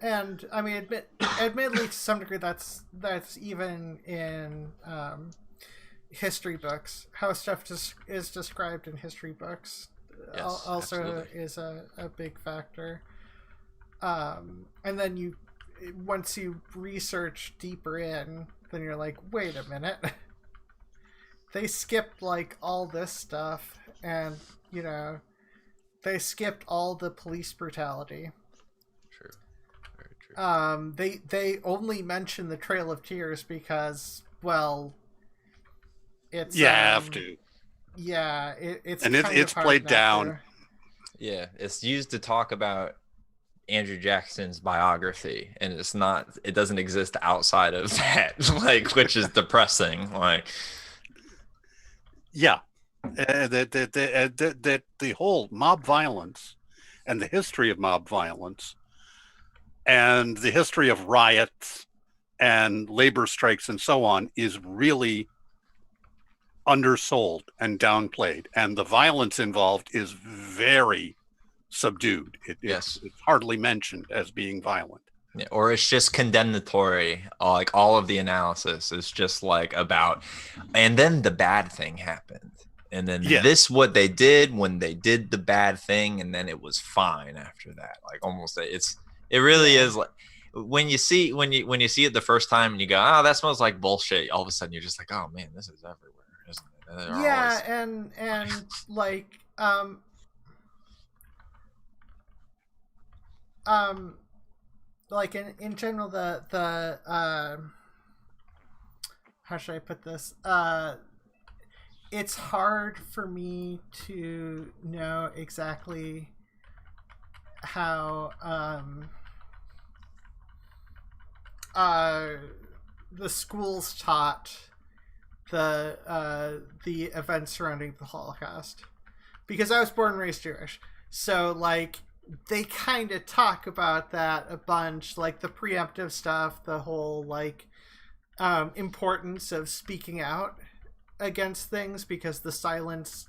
And I mean, admittedly, to some degree, that's even in history books. How stuff is described in history books also absolutely is a big factor. And then once you research deeper in, then you're like, wait a minute. They skipped like all this stuff, and they skipped all the police brutality. True. Very true. They only mention the Trail of Tears because, well, it's have to. Yeah, it's and it's played down. Yeah, it's used to talk about Andrew Jackson's biography, and it doesn't exist outside of that, which is depressing. Yeah, that the whole mob violence and the history of mob violence and the history of riots and labor strikes and so on is really undersold and downplayed, and the violence involved is very subdued. Yes. It's hardly mentioned as being violent. Yeah, or it's just condemnatory. Like all of the analysis is just like about, and then the bad thing happened, and then this what they did when they did the bad thing, and then it was fine after that. Like almost, it really is like when you see it the first time and you go, oh, that smells like bullshit. All of a sudden you're just like, oh man, this is everywhere, isn't it? Yeah, and like like in general, the how should I put this? It's hard for me to know exactly how the schools taught the events surrounding the Holocaust, because I was born and raised Jewish, so like they kind of talk about that a bunch, like the preemptive stuff, the whole like importance of speaking out against things, because the silence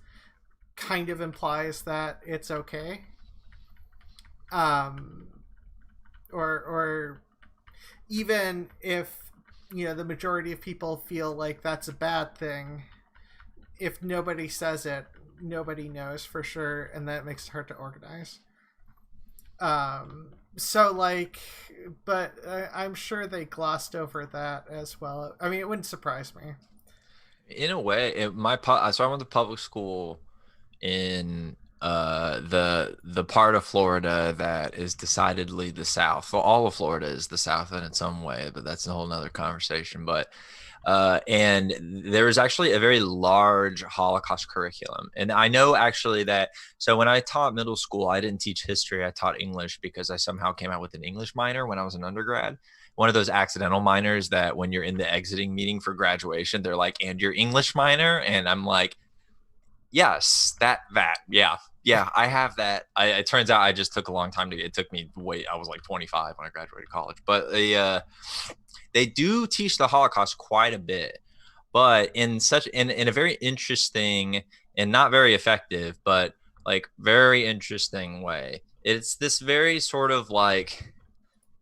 kind of implies that it's okay, or even if the majority of people feel like that's a bad thing, if nobody says it, nobody knows for sure, and that makes it hard to organize. So like, but I'm sure they glossed over that as well. I mean, it wouldn't surprise me. In a way, so I went to public school in the part of Florida that is decidedly the South. Well, all of Florida is the South in its own way, but that's a whole nother conversation. But and there is actually a very large Holocaust curriculum. And I know actually that, so when I taught middle school, I didn't teach history, I taught English, because I somehow came out with an English minor when I was an undergrad. One of those accidental minors that when you're in the exiting meeting for graduation, they're like, and your English minor? And I'm like, yes, that, yeah, I have that. It turns out I just took a long time to get, it took me I was like 25 when I graduated college, but they do teach the Holocaust quite a bit, but in a very interesting and not very effective, but like very interesting way. It's this very sort of like,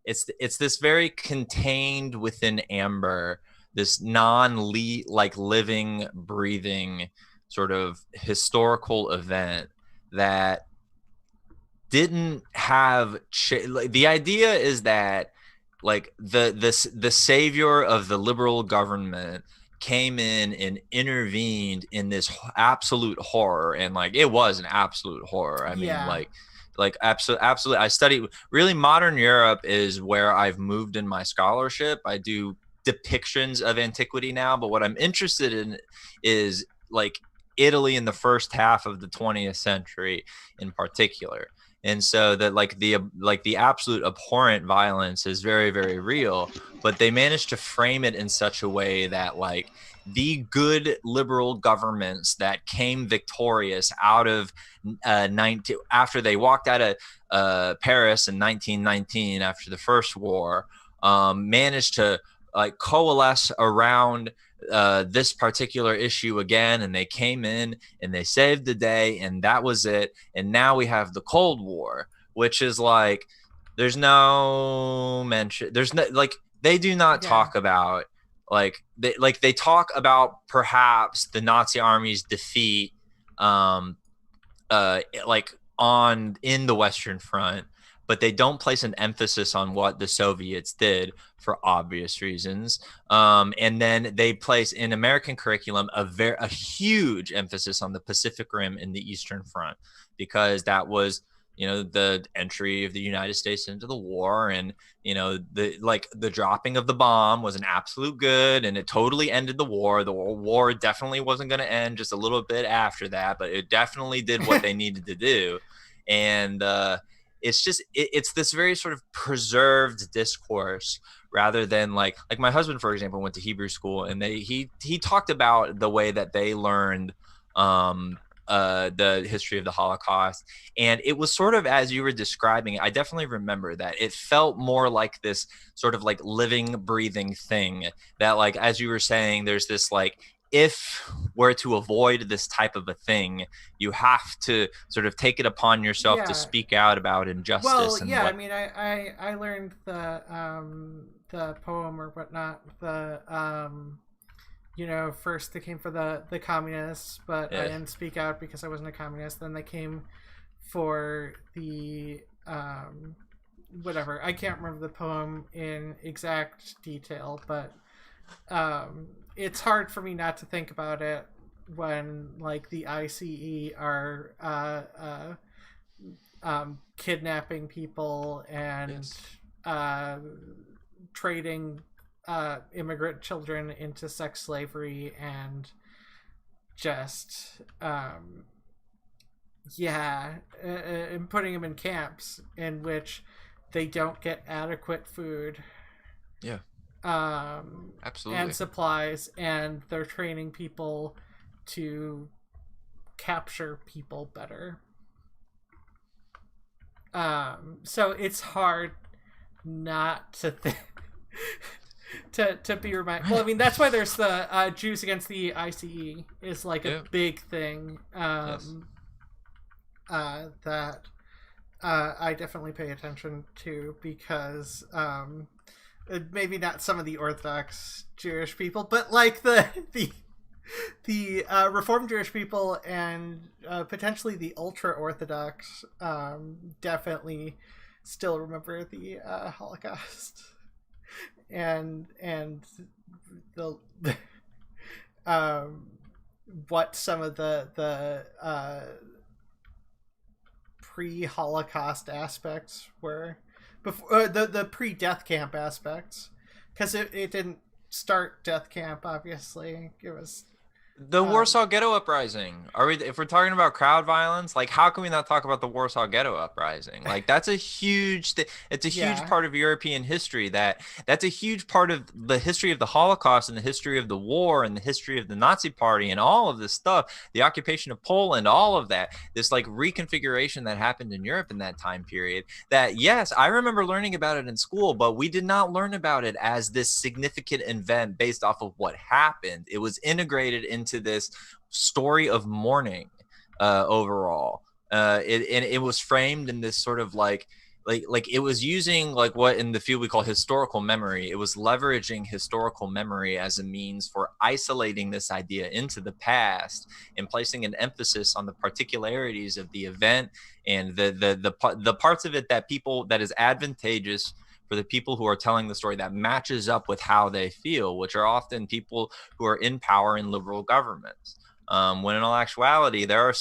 it's this very contained within amber, this like living, breathing sort of historical event that didn't have like, the idea is that like the savior of the liberal government came in and intervened in this absolute horror, and like it was an absolute horror. I mean, like absolutely. I study really modern Europe is where I've moved in my scholarship. I do depictions of antiquity now, but what I'm interested in is like Italy in the first half of the 20th century in particular. And so that like the absolute abhorrent violence is very, very real, but they managed to frame it in such a way that like the good liberal governments that came victorious out of after they walked out of Paris in 1919 after the First War, managed to like coalesce around this particular issue again, and they came in and they saved the day, and that was it. And now we have the Cold War, which is like there's no mention, there's no like they do not talk about like they talk about perhaps the Nazi army's defeat like on in the Western Front, but they don't place an emphasis on what the Soviets did for obvious reasons. And then they place in American curriculum a huge emphasis on the Pacific Rim and the Eastern Front, because that was, the entry of the United States into the war, and the dropping of the bomb was an absolute good, and it totally ended the war. The war definitely wasn't going to end just a little bit after that, but it definitely did what they needed to do. And it's just it's this very sort of preserved discourse, rather than like my husband, for example, went to Hebrew school, and he talked about the way that they learned the history of the Holocaust, and it was sort of as you were describing it. I definitely remember that it felt more like this sort of like living, breathing thing that, like as you were saying, there's this like if we're to avoid this type of a thing, you have to sort of take it upon yourself to speak out about injustice. Well, and yeah, what... I mean, I learned the poem or whatnot, first they came for the communists, but I didn't speak out because I wasn't a communist. Then they came for the whatever. I can't remember the poem in exact detail, but it's hard for me not to think about it when, like, the ICE are kidnapping people and trading immigrant children into sex slavery and just and putting them in camps in which they don't get adequate food absolutely, and supplies, and they're training people to capture people better. So it's hard not to think to be reminded. Well, I mean, that's why there's the Jews against the ICE is like a big thing that I definitely pay attention to, because maybe not some of the Orthodox Jewish people, but like the Reformed Jewish people and potentially the ultra Orthodox definitely still remember the Holocaust and the what some of the pre-Holocaust aspects were before the pre-death camp aspects, because it didn't start death camp, obviously. It was the Warsaw Ghetto Uprising. If we're talking about crowd violence, like, how can we not talk about the Warsaw Ghetto Uprising? Like, that's a huge it's a huge part of European history. That's a huge part of the history of the Holocaust and the history of the war and the history of the Nazi Party and all of this stuff, the occupation of Poland, all of that, this like reconfiguration that happened in Europe in that time period. That, yes, I remember learning about it in school, but we did not learn about it as this significant event based off of what happened. It was integrated into this story of mourning overall. It was framed in this sort of like it was using like what in the field we call historical memory. It was leveraging historical memory as a means for isolating this idea into the past and placing an emphasis on the particularities of the event and the parts of it that is advantageous for the people who are telling the story, that matches up with how they feel, which are often people who are in power in liberal governments. When in all actuality, there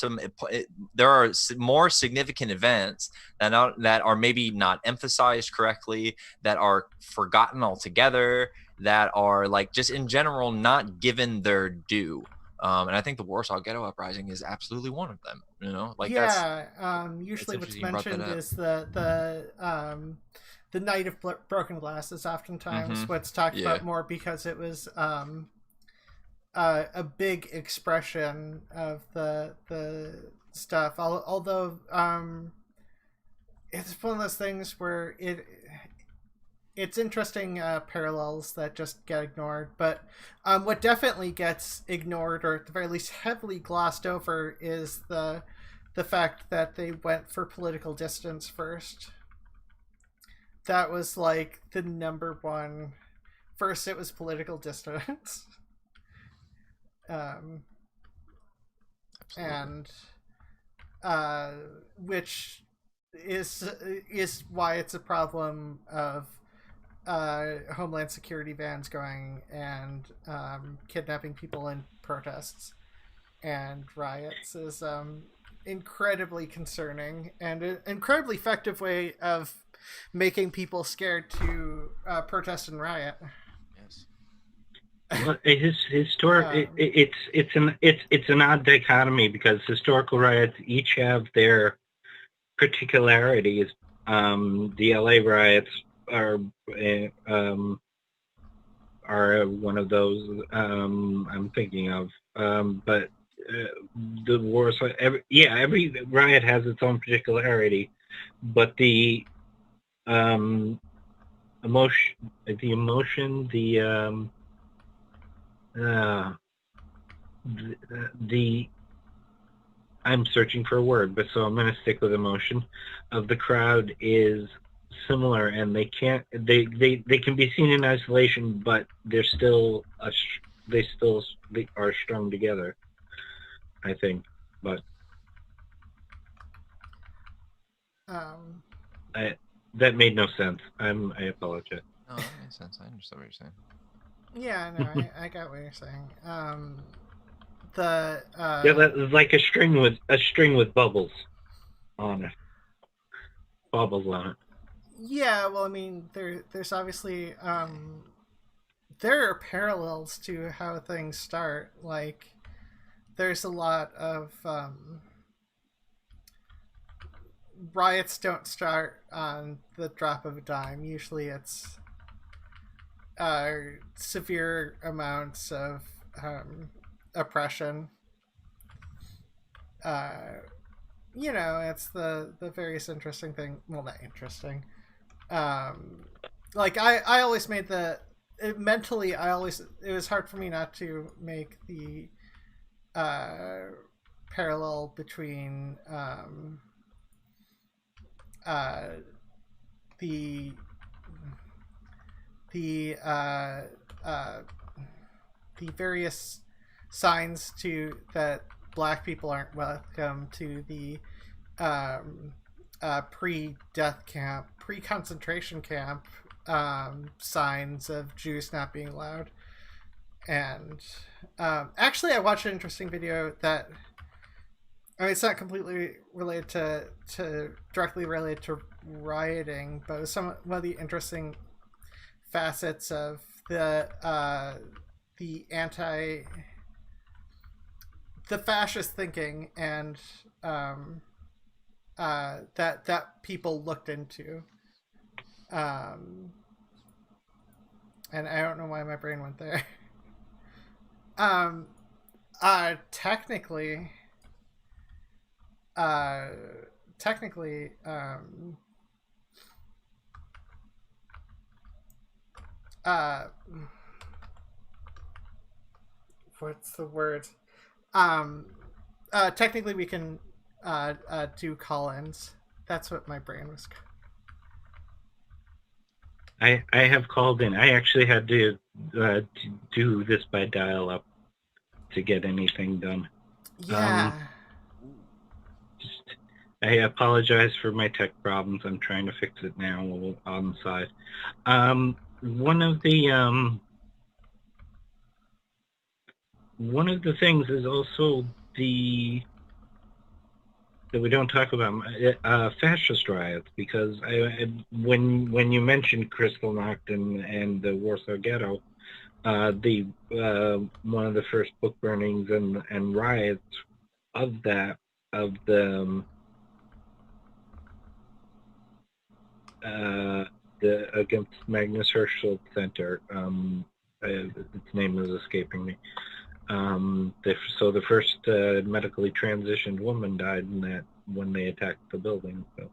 are more significant events that are maybe not emphasized correctly, that are forgotten altogether, that are like just in general not given their due. And I think the Warsaw Ghetto Uprising is absolutely one of them. Usually what's mentioned is the Night of Broken Glass is oftentimes what's talked about more, because it was a big expression of the stuff. Although it's one of those things where it's interesting parallels that just get ignored. But what definitely gets ignored, or at the very least heavily glossed over, is the fact that they went for political distance first. That was like the number one. First, it was political distance. And which is why it's a problem of Homeland Security vans going and kidnapping people in protests and riots is incredibly concerning, and an incredibly effective way of making people scared to protest and riot. Yes. Well, it's an odd dichotomy, because historical riots each have their particularities. The LA riots are one of those I'm thinking of, but the Warsaw, every riot has its own particularity, but the emotion, the I'm searching for a word, but so I'm going to stick with emotion of the crowd is similar, and they can be seen in isolation, but they're still they are strung together, I think. But that made no sense. I apologize. No, that makes sense. I understand what you're saying. Yeah, no, I got what you're saying. The yeah, that was like a string with bubbles on it. Bubbles on it. Yeah, well, I mean, there's obviously there are parallels to how things start. Like, there's a lot of riots don't start on the drop of a dime. Usually, it's severe amounts of oppression. You know, it's the various interesting thing. Well, not interesting. Like I always made mentally. It was hard for me not to make the parallel between the the various signs to that black people aren't welcome to the pre-death camp, pre-concentration camp signs of Jews not being allowed. And actually, I watched an interesting video that, I mean, it's not completely related to directly related to rioting, but it was some of the interesting facets of the fascist thinking and that people looked into, and I don't know why my brain went there. Technically, what's the word? Technically, we can do call-ins. That's what my brain was. I have called in. I actually had to do this by dial-up to get anything done. Yeah. I apologize for my tech problems. I'm trying to fix it now on the side. One of the things is also that we don't talk about fascist riots, because when you mentioned Kristallnacht and the Warsaw Ghetto, one of the first book burnings and riots of the against Magnus Hirschfeld Center. Its name is escaping me. So the first medically transitioned woman died in that when they attacked the building. So,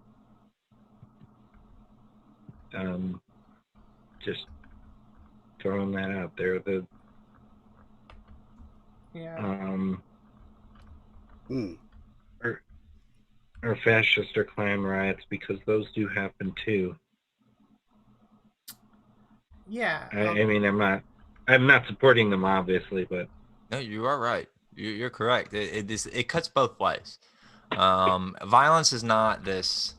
just throwing that out there. Or fascist or Klan riots, because those do happen too. Yeah. I mean, I'm not supporting them, obviously, but. No, you are right. You're correct. It cuts both ways. Violence is not this,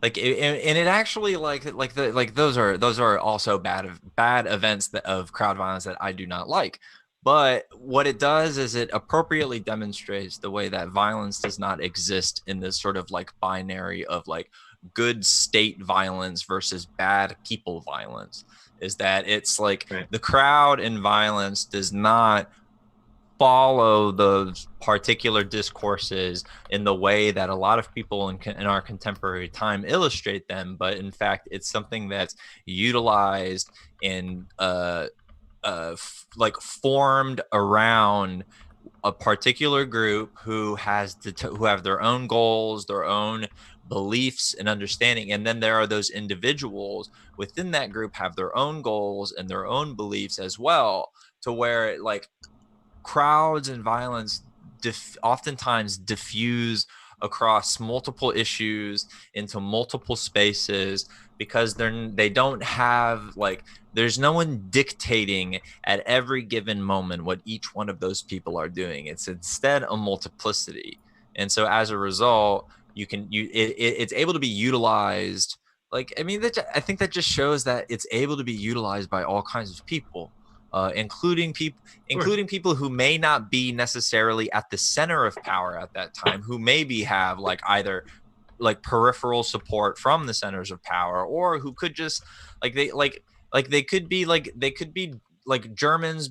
like, and it actually those are also bad events of crowd violence that I do not like. But what it does is it appropriately demonstrates the way that violence does not exist in this sort of like binary of like good state violence versus bad people violence. Is that it's like the crowd in violence does not follow those particular discourses in the way that a lot of people in our contemporary time illustrate them, but in fact it's something that's utilized and like formed around a particular group who have their own goals, their own beliefs and understanding, and then there are those individuals within that group have their own goals and their own beliefs as well, to where like crowds and violence oftentimes diffuse across multiple issues into multiple spaces, because they don't have, like, there's no one dictating at every given moment what each one of those people are doing. It's instead a multiplicity. And so as a result, it's able to be utilized. Like, I mean, I think that just shows that it's able to be utilized by all kinds of people, including people who may not be necessarily at the center of power at that time, who maybe have like either like peripheral support from the centers of power, or who could just they could be like Germans,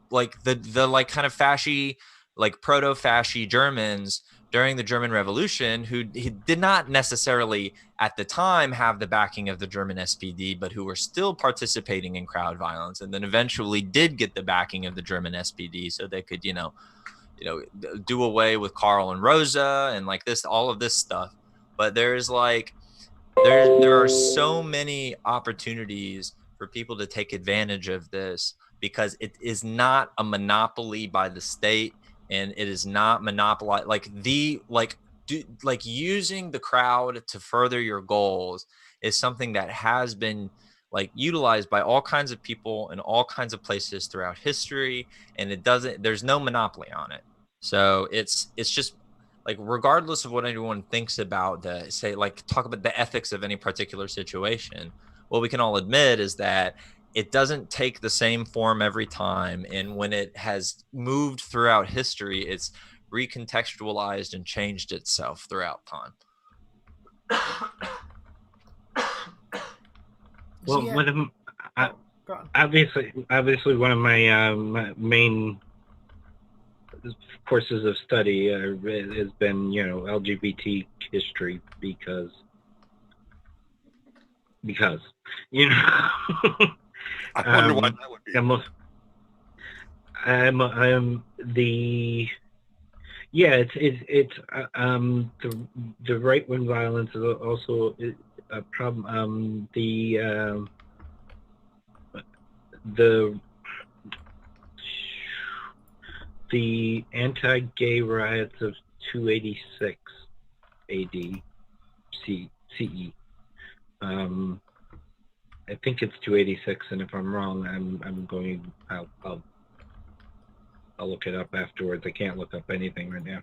like the like kind of fasci, like proto-fasci Germans during the German Revolution, who did not necessarily at the time have the backing of the German SPD, but who were still participating in crowd violence, and then eventually did get the backing of the German SPD, so they could, do away with Karl and Rosa and like this, all of this stuff. But there's like, there are so many opportunities for people to take advantage of this, because it is not a monopoly by the state, and it is not monopolized using the crowd to further your goals is something that has been like utilized by all kinds of people in all kinds of places throughout history, and there's no monopoly on it. So it's just like, regardless of what anyone thinks about talk about the ethics of any particular situation, what we can all admit is that it doesn't take the same form every time. And when it has moved throughout history, it's recontextualized and changed itself throughout time. Well, Yeah. one of them, Go on. obviously, one of my main courses of study has been, LGBT history, because I wonder why that would be. The right wing violence is also a problem. The anti-gay riots of 286 AD CE. I think it's 286, and if I'm wrong, I'll look it up afterwards. I can't look up anything right now,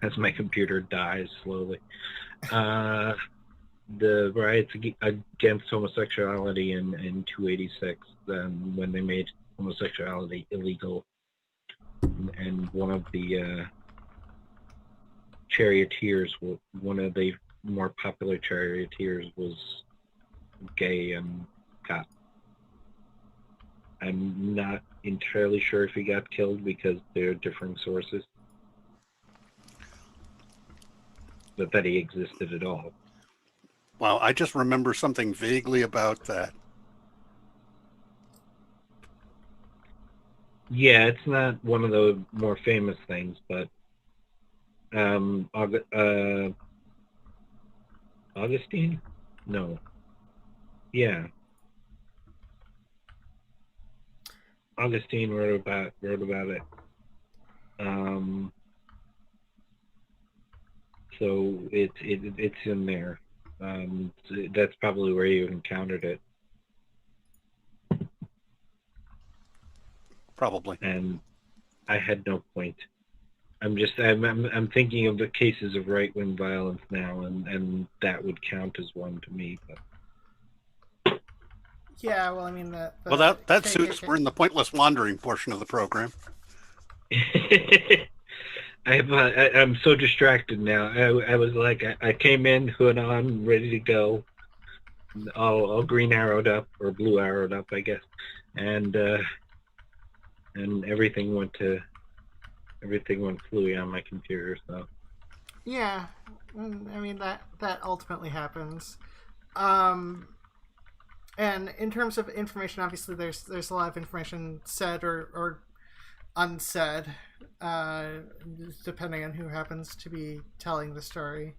as my computer dies slowly. The riots against homosexuality in 286, when they made homosexuality illegal, and one of the charioteers, one of the more popular charioteers, was gay and got. I'm not entirely sure if he got killed, because there are differing sources, but that he existed at all. Wow, I just remember something vaguely about that. Yeah, it's not one of the more famous things, but Augustine? No. Yeah. Augustine wrote about it. So it's in there. That's probably where you encountered it. Probably. And I had no point. I'm thinking of the cases of right-wing violence now, and that would count as one to me. But Yeah, well, I mean that suits. We're in the pointless wandering portion of the program. I'm so distracted now. I was like, I came in, hood on, ready to go, all green arrowed up, or blue arrowed up, I guess, and everything went fluey on my computer. So yeah, I mean that ultimately happens. And in terms of information, obviously there's a lot of information said or unsaid, depending on who happens to be telling the story.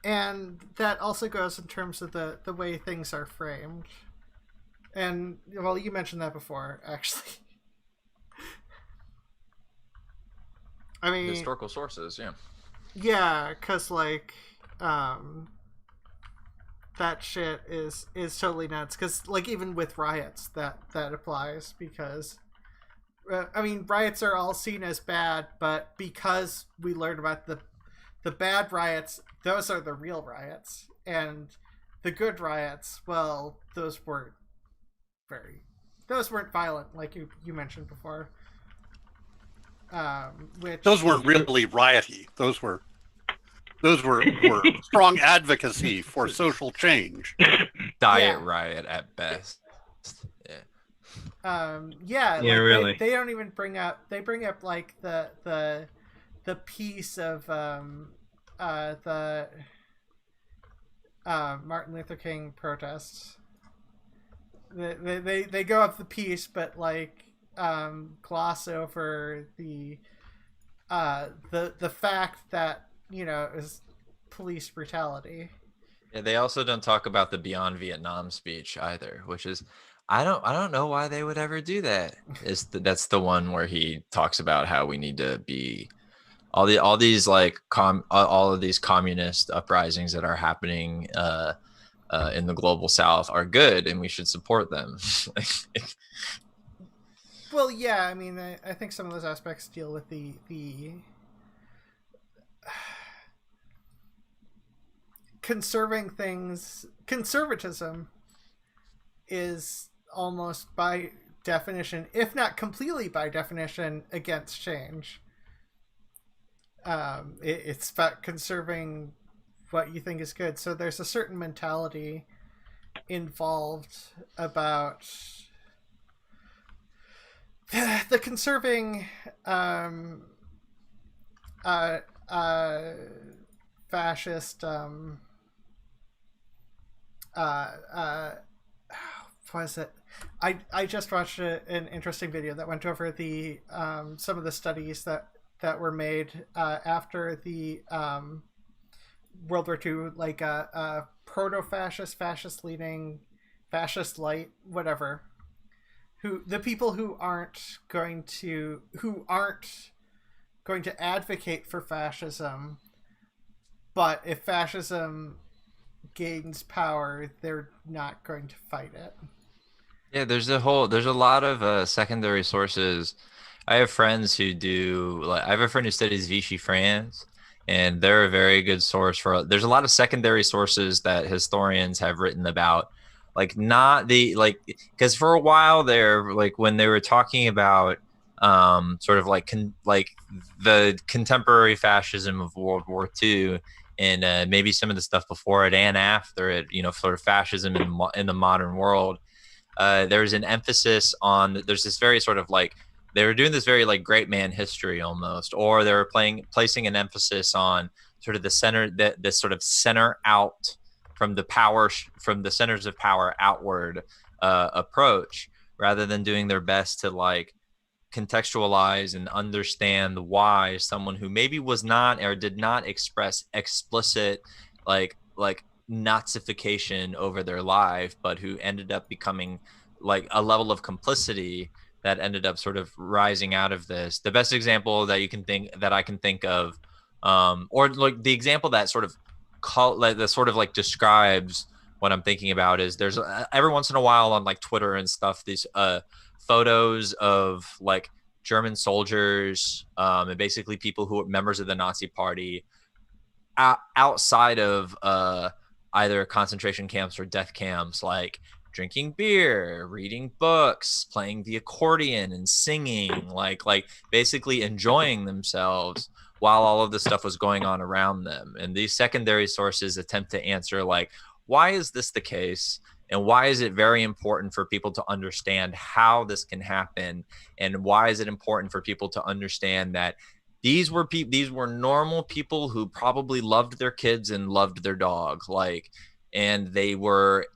And that also goes in terms of the way things are framed. And, well, you mentioned that before, actually. I mean... historical sources, yeah. Yeah, because, like, that shit is totally nuts. Because, like, even with riots, that applies. Because, I mean, riots are all seen as bad, but because we learned about the bad riots, those are the real riots. And the good riots, well, those weren't violent, like you mentioned before. Which those weren't really rioty. Those were strong advocacy for social change. Diet riot at best. Yeah. Yeah, Yeah, like really. they don't even bring up. They bring up like the piece of the Martin Luther King protests. They go up the piece, but like gloss over the fact that, you know, it was police brutality. Yeah, they also don't talk about the Beyond Vietnam speech either, which is I don't know why they would ever do that. That's the one where he talks about how we need to be all these like all of these communist uprisings that are happening in the global South are good and we should support them. Well, yeah, I mean, I think some of those aspects deal with the conserving things. Conservatism is almost by definition, if not completely by definition, against change. It's about conserving what you think is good. So there's a certain mentality involved about the conserving fascist what is it? I just watched an interesting video that went over the some of the studies that were made after the World War II, like proto-fascist, fascist-leaning, fascist light, whatever. The people who aren't going to advocate for fascism, but if fascism gains power, they're not going to fight it. Yeah, there's a lot of secondary sources. I have friends who do, like, I have a friend who studies Vichy France, and they're a very good source for, there's a lot of secondary sources that historians have written about, like, not the, like, because for a while there, like, when they were talking about sort of like the contemporary fascism of World War II, and maybe some of the stuff before it and after it, you know, sort of fascism in the modern world, there's an emphasis on, there's this very sort of like, they were doing this very like great man history almost, or they were placing an emphasis on sort of the center, this sort of center out from the power, from the centers of power outward approach, rather than doing their best to like contextualize and understand why someone who maybe was not or did not express explicit like Nazification over their life, but who ended up becoming like a level of complicity that ended up sort of rising out of this. The best example that I can think of, or like the example that sort of describes what I'm thinking about, is there's every once in a while on like Twitter and stuff, these photos of like German soldiers and basically people who are members of the Nazi party outside of either concentration camps or death camps, like drinking beer, reading books, playing the accordion and singing, like basically enjoying themselves while all of this stuff was going on around them. And these secondary sources attempt to answer like, why is this the case? And why is it very important for people to understand how this can happen? And why is it important for people to understand that these were normal people who probably loved their kids and loved their dog, like, and they were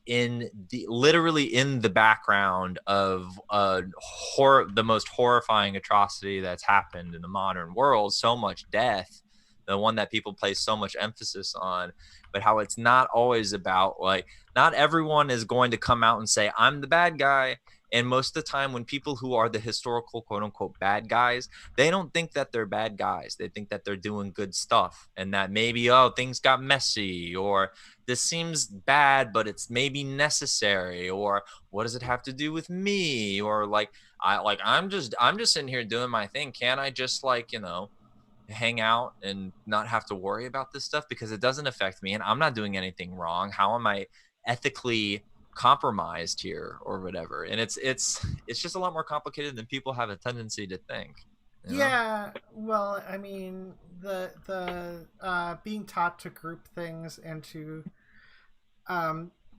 literally in the background of the most horrifying atrocity that's happened in the modern world, so much death the one that people place so much emphasis on, but how it's not always about, like, not everyone is going to come out and say, I'm the bad guy. And most of the time when people who are the historical quote unquote bad guys, they don't think that they're bad guys. They think that they're doing good stuff, and that maybe, oh, things got messy, or this seems bad, but it's maybe necessary, or what does it have to do with me? Or I'm just sitting here doing my thing. Can't I just, like, hang out and not have to worry about this stuff because it doesn't affect me and I'm not doing anything wrong? How am I ethically compromised here or whatever? And it's just a lot more complicated than people have a tendency to think. Yeah, well, I mean, the being taught to group things into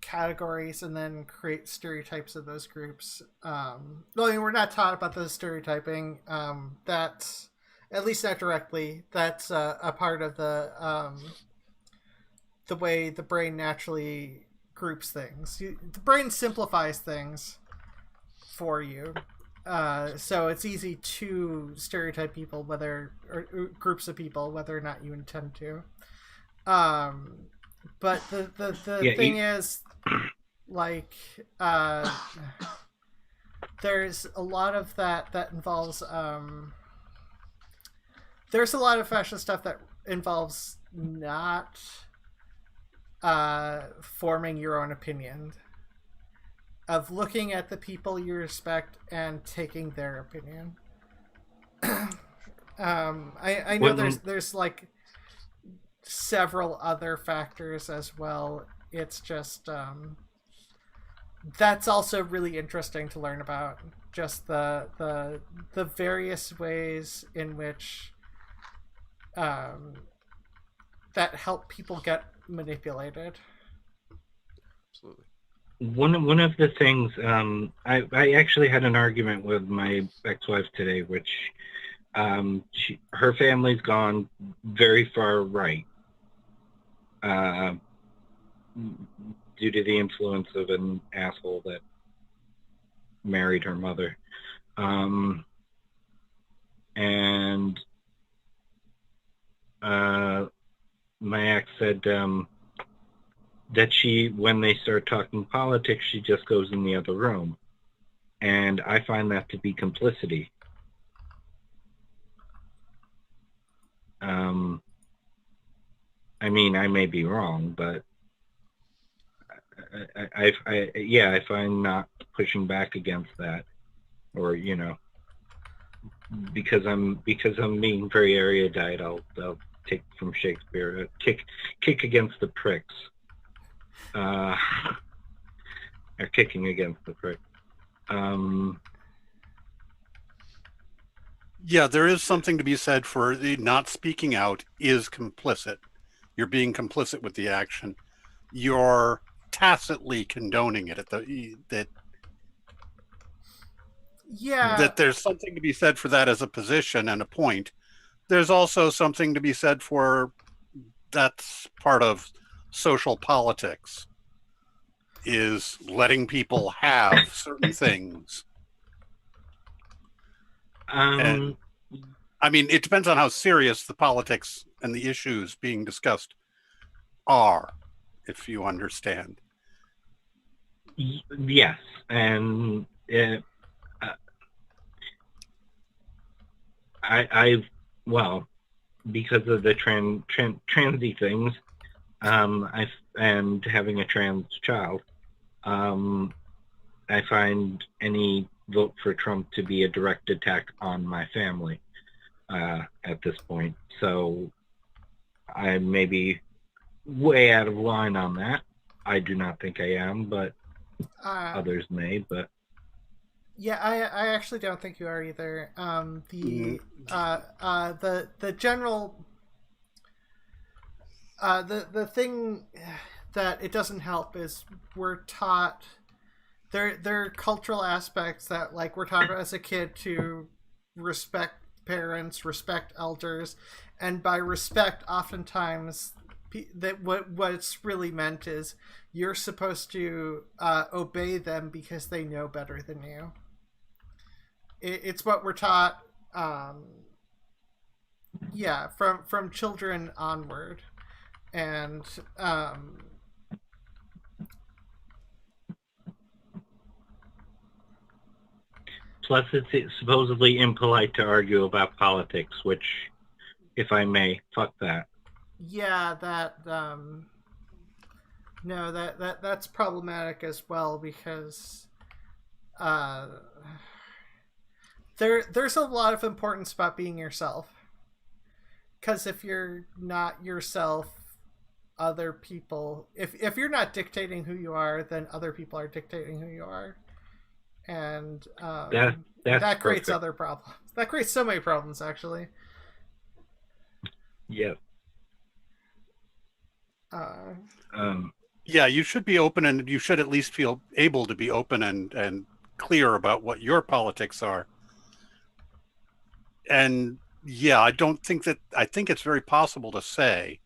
categories and then create stereotypes of those groups. Well, I mean, we're not taught about the stereotyping. That's, at least not directly, that's a part of the way the brain naturally groups things. The brain simplifies things for you. So it's easy to stereotype people, or groups of people, whether or not you intend to. But the thing is, like, there's a lot of that involves, there's a lot of fashion stuff that involves not forming your own opinion, of looking at the people you respect and taking their opinion. I know there's like several other factors as well. It's just that's also really interesting to learn about, just the various ways in which that help people get manipulated. Absolutely. One of the things, I actually had an argument with my ex-wife today, which her family's gone very far right due to the influence of an asshole that married her mother. And my ex said that when they start talking politics, she just goes in the other room. And I find that to be complicity. I mean, I may be wrong, but I find not pushing back against that, or, because I'm being very erudite, I'll take from Shakespeare, kick against the pricks. Or kicking against the prick. Yeah, there is something to be said for the not speaking out is complicit. You're being complicit with the action. You're tacitly condoning it that there's something to be said for that as a position and a point. There's also something to be said for that's part of social politics, is letting people have certain things. And, I mean, it depends on how serious the politics and the issues being discussed are, if you understand. Yes, and well, because of the transy things, and having a trans child, I find any vote for Trump to be a direct attack on my family at this point. So I may be way out of line on that. I do not think I am, but others may. But yeah, I actually don't think you are either. The general the thing that it doesn't help is we're taught there are cultural aspects that, like, we're taught as a kid to respect parents, respect elders, and by respect, oftentimes that what's really meant is you're supposed to obey them because they know better than you. It's what we're taught Yeah, from children onward, and Plus, it's supposedly impolite to argue about politics, which, if I may, fuck that. yeah, that no, that's problematic as well because uh, there's a lot of importance about being yourself. Because if you're not yourself, other people, if you're not dictating who you are, then other people are dictating who you are, and That's that creates perfect. other problems. That creates so many problems, actually. Yeah. Uh, Yeah, you should be open, and you should at least feel able to be open and clear about what your politics are. And yeah, I think it's very possible to say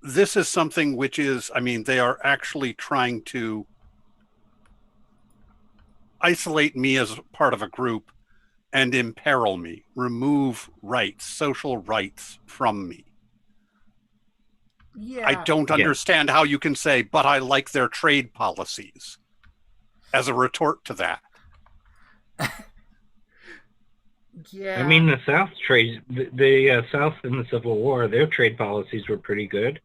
this is something which is, I mean, they are actually trying to isolate me as part of a group and imperil me, remove rights, social rights from me. yeah, I don't understand how you can say, but I like their trade policies as a retort to that. yeah. I mean, the South trade, the South in the Civil War, their trade policies were pretty good.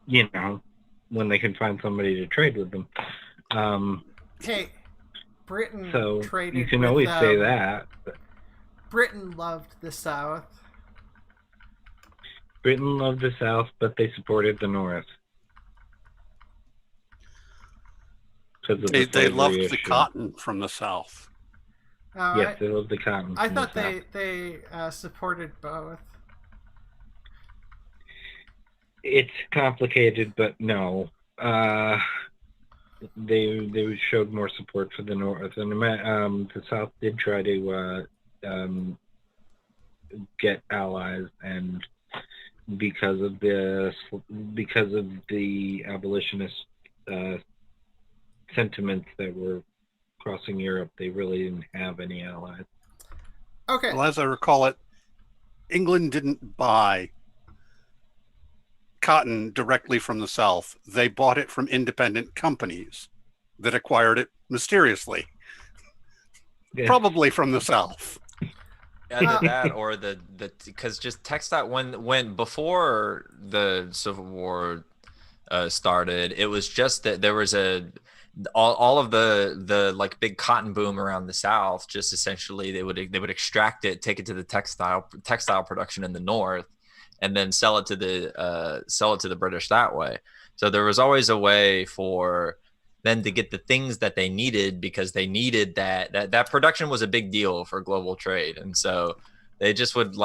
You know, when they can find somebody to trade with them. Hey, Britain So traded you can with always say that. But Britain loved the South. Britain loved the South, but they supported the North. They loved the issue. cotton from the South. Yes, they loved the cotton. I thought they supported both. It's complicated, but no. They showed more support for the North, and the South did try to get allies, and because of the abolitionist sentiments that were crossing Europe, they really didn't have any allies. Okay. Well, as I recall it, England didn't buy cotton directly from the South. They bought it from independent companies that acquired it mysteriously, probably from the South. Either that or the because just textile when before the Civil War started, it was just that there was all of the like big cotton boom around the South. Just essentially they would extract it, take it to the textile production in the North, and then sell it to the British that way. So there was always a way for them to get the things that they needed, because they needed that production was a big deal for global trade. And so they just would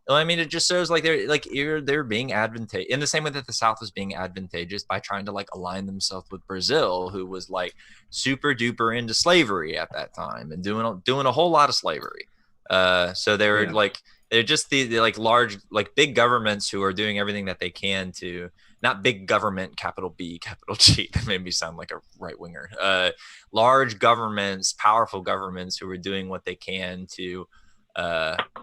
I mean, it just shows they're being advantageous in the same way that the South was being advantageous by trying to align themselves with Brazil, who was super duper into slavery at that time and doing a whole lot of slavery. So they were they're just the large, big governments who are doing everything that they can to, not big government, capital B, capital G. That made me sound like a right winger. Large governments, powerful governments who are doing what they can to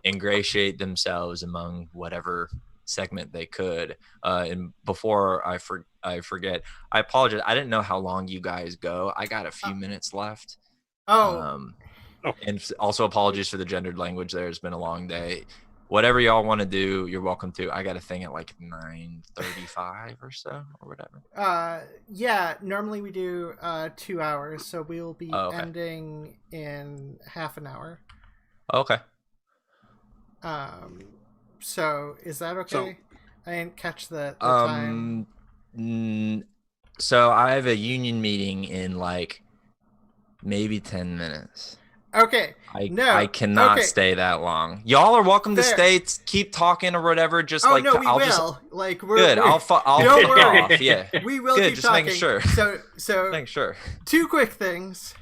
ingratiate themselves among whatever segment they could. And before I forget, I apologize. I didn't know how long you guys go. I got a few minutes left. And also apologies for the gendered language there. It's been a long day. Whatever y'all want to do, you're welcome to. I got a thing at 9:35 or so, or whatever. Yeah, normally we do 2 hours, so we will be ending in half an hour. Okay. So is that okay? I didn't catch the time. So I have a union meeting in maybe 10 minutes. Okay. I cannot stay that long. Y'all are welcome to stay, keep talking or whatever. Just no, we will. Good. I'll don't worry. off. Yeah. We will good, keep just talking. Making sure. So making sure. 2 quick things.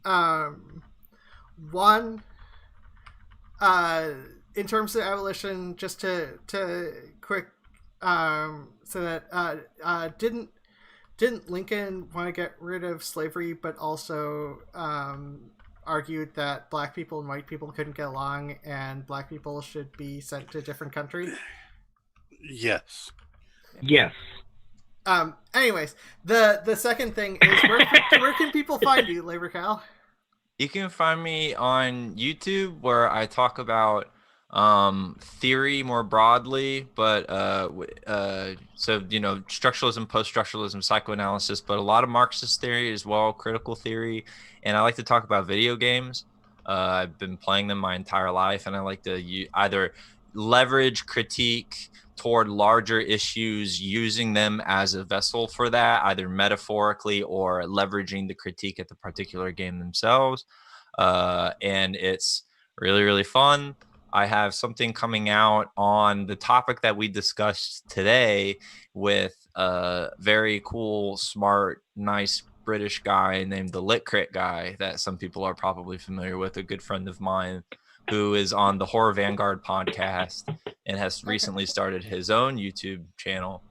One, in terms of abolition, just to quick, so that didn't Lincoln want to get rid of slavery, but also argued that black people and white people couldn't get along, and black people should be sent to a different country. Yes. Yes. Anyways, the second thing is where can people find you, Labor Cal? You can find me on YouTube, where I talk about theory more broadly, but so structuralism, post-structuralism, psychoanalysis, but a lot of Marxist theory as well, critical theory, and I like to talk about video games. I've been playing them my entire life, and I like to either leverage critique toward larger issues, using them as a vessel for that, either metaphorically or leveraging the critique at the particular game themselves. And it's really, really fun. I have something coming out on the topic that we discussed today with a very cool, smart, nice British guy named the Lit Crit guy that some people are probably familiar with, a good friend of mine who is on the Horror Vanguard podcast and has recently started his own YouTube channel.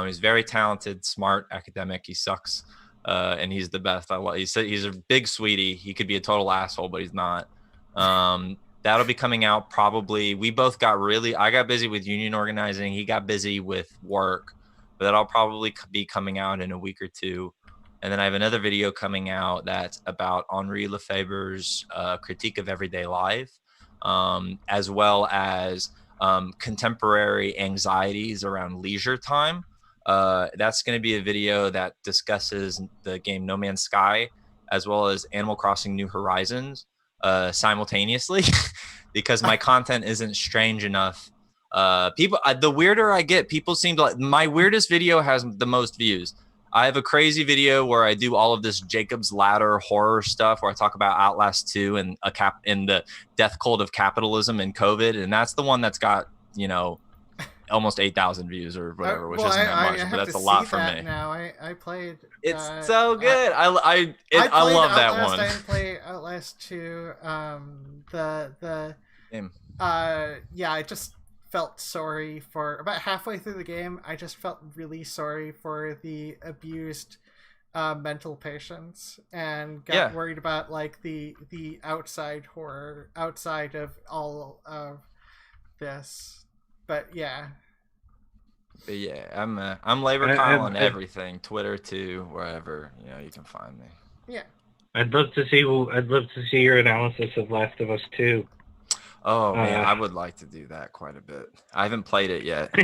He's very talented, smart, academic. He sucks, and he's the best. He's a big sweetie. He could be a total asshole, but he's not. That'll be coming out probably. I got busy with union organizing. He got busy with work, but that'll probably be coming out in a week or two. And then I have another video coming out that's about Henri Lefebvre's critique of everyday life, as well as contemporary anxieties around leisure time. That's going to be a video that discusses the game No Man's Sky, as well as Animal Crossing New Horizons simultaneously, because my content isn't strange enough. The weirder I get, people seem to like. My weirdest video has the most views. I have a crazy video where I do all of this Jacob's Ladder horror stuff, where I talk about Outlast 2 and in the death cult of capitalism and COVID, and that's the one that's got almost 8,000 views or whatever, which isn't that much, but that's a lot for me. Now I played. It's so good. I love that one. I didn't play Outlast 2. The game. I just felt sorry for about halfway through the game. I just felt really sorry for the abused mental patients, and got worried about like the outside horror outside of all of this. But yeah, I'm Labor Kyle on everything, Twitter too, wherever you can find me. Yeah, I'd love to see your analysis of Last of Us 2. Oh man, I would like to do that quite a bit. I haven't played it yet.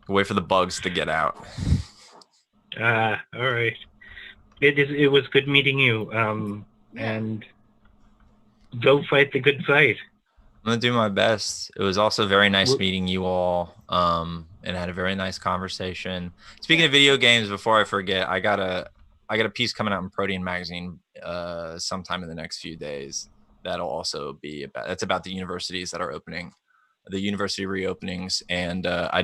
Wait for the bugs to get out. All right. It was good meeting you. And go fight the good fight. I'm gonna do my best. It was also very nice meeting you all. And had a very nice conversation. Speaking of video games, before I forget, I got a piece coming out in Protein Magazine sometime in the next few days. That'll also be about the universities that are opening, the university reopenings, and I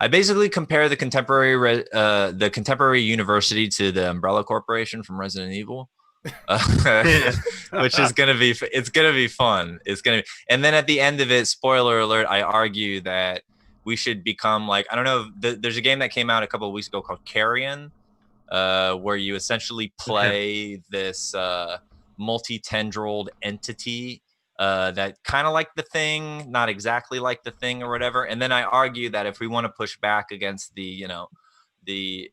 basically compare the contemporary university to the Umbrella Corporation from Resident Evil, which is gonna be fun. And then at the end of it, spoiler alert, I argue that we should become like, I don't know, there's a game that came out a couple of weeks ago called Carrion, where you essentially play this multi-tendrilled entity that kind of like the Thing, not exactly like the Thing or whatever. And then I argue that if we want to push back against the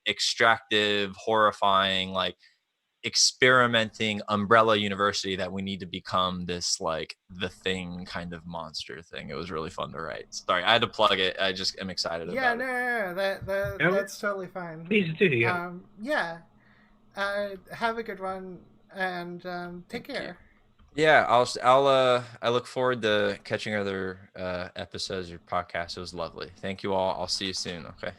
extractive, horrifying, like experimenting Umbrella University, that we need to become this like the Thing kind of monster thing. It was really fun to write. Sorry, I had to plug it. I just am excited about it. No, that's totally fine. Please do, yeah. Have a good one. And take care. Yeah, I look forward to catching other episodes of your podcast. It was lovely. Thank you all. I'll see you soon. Okay.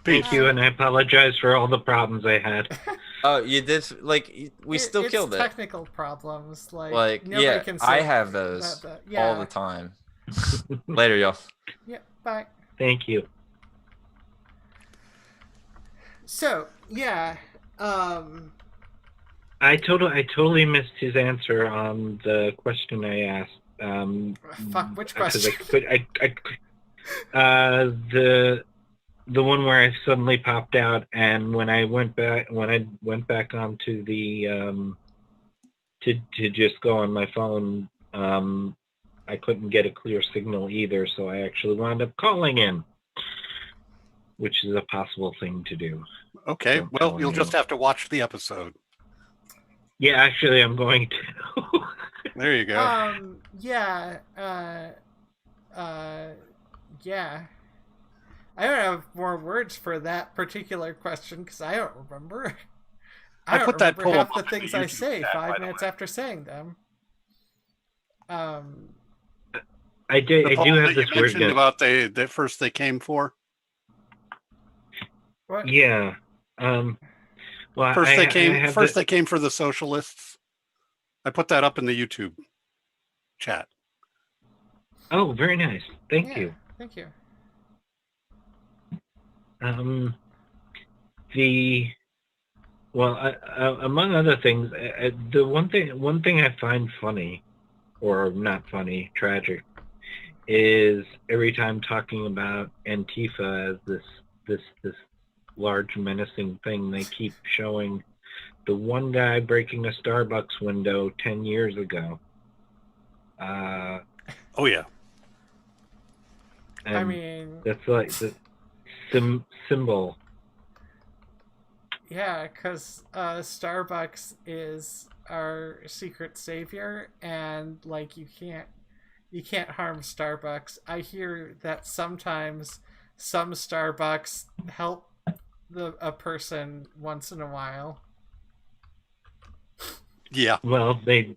Thank you, and I apologize for all the problems I had. Oh, you did. Like we still killed it. Technical problems, like yeah, can I have those all the time. Later, y'all. Yeah. Bye. Thank you. So yeah. I totally missed his answer on the question I asked. Fuck, which question? The one where I suddenly popped out, and when I went back onto the to just go on my phone. I couldn't get a clear signal either, so I actually wound up calling in, which is a possible thing to do. Okay, Don't well, tell you'll just anyone. have to watch the episode. Yeah, actually, I'm going to. There you go. Yeah. Yeah. I don't have more words for that particular question because I don't remember. I don't put that remember poem half the up in the things I YouTube say chat, by 5 the minutes way. after saying them. I do. The I do poem have that you this weird. mentioned about the first they came for. What? Yeah. Well, First I they came. have First they came for the socialists. I put that up in the YouTube chat. Oh, very nice. Thank you. Thank you. Among other things, the one thing I find funny, or not funny, tragic, is every time talking about Antifa as this large menacing thing, they keep showing the one guy breaking a Starbucks window 10 years ago. Oh yeah. I mean, that's like the symbol. Yeah, because Starbucks is our secret savior, and like you can't harm Starbucks. I hear that sometimes some Starbucks help a person once in a while. Yeah. Well, they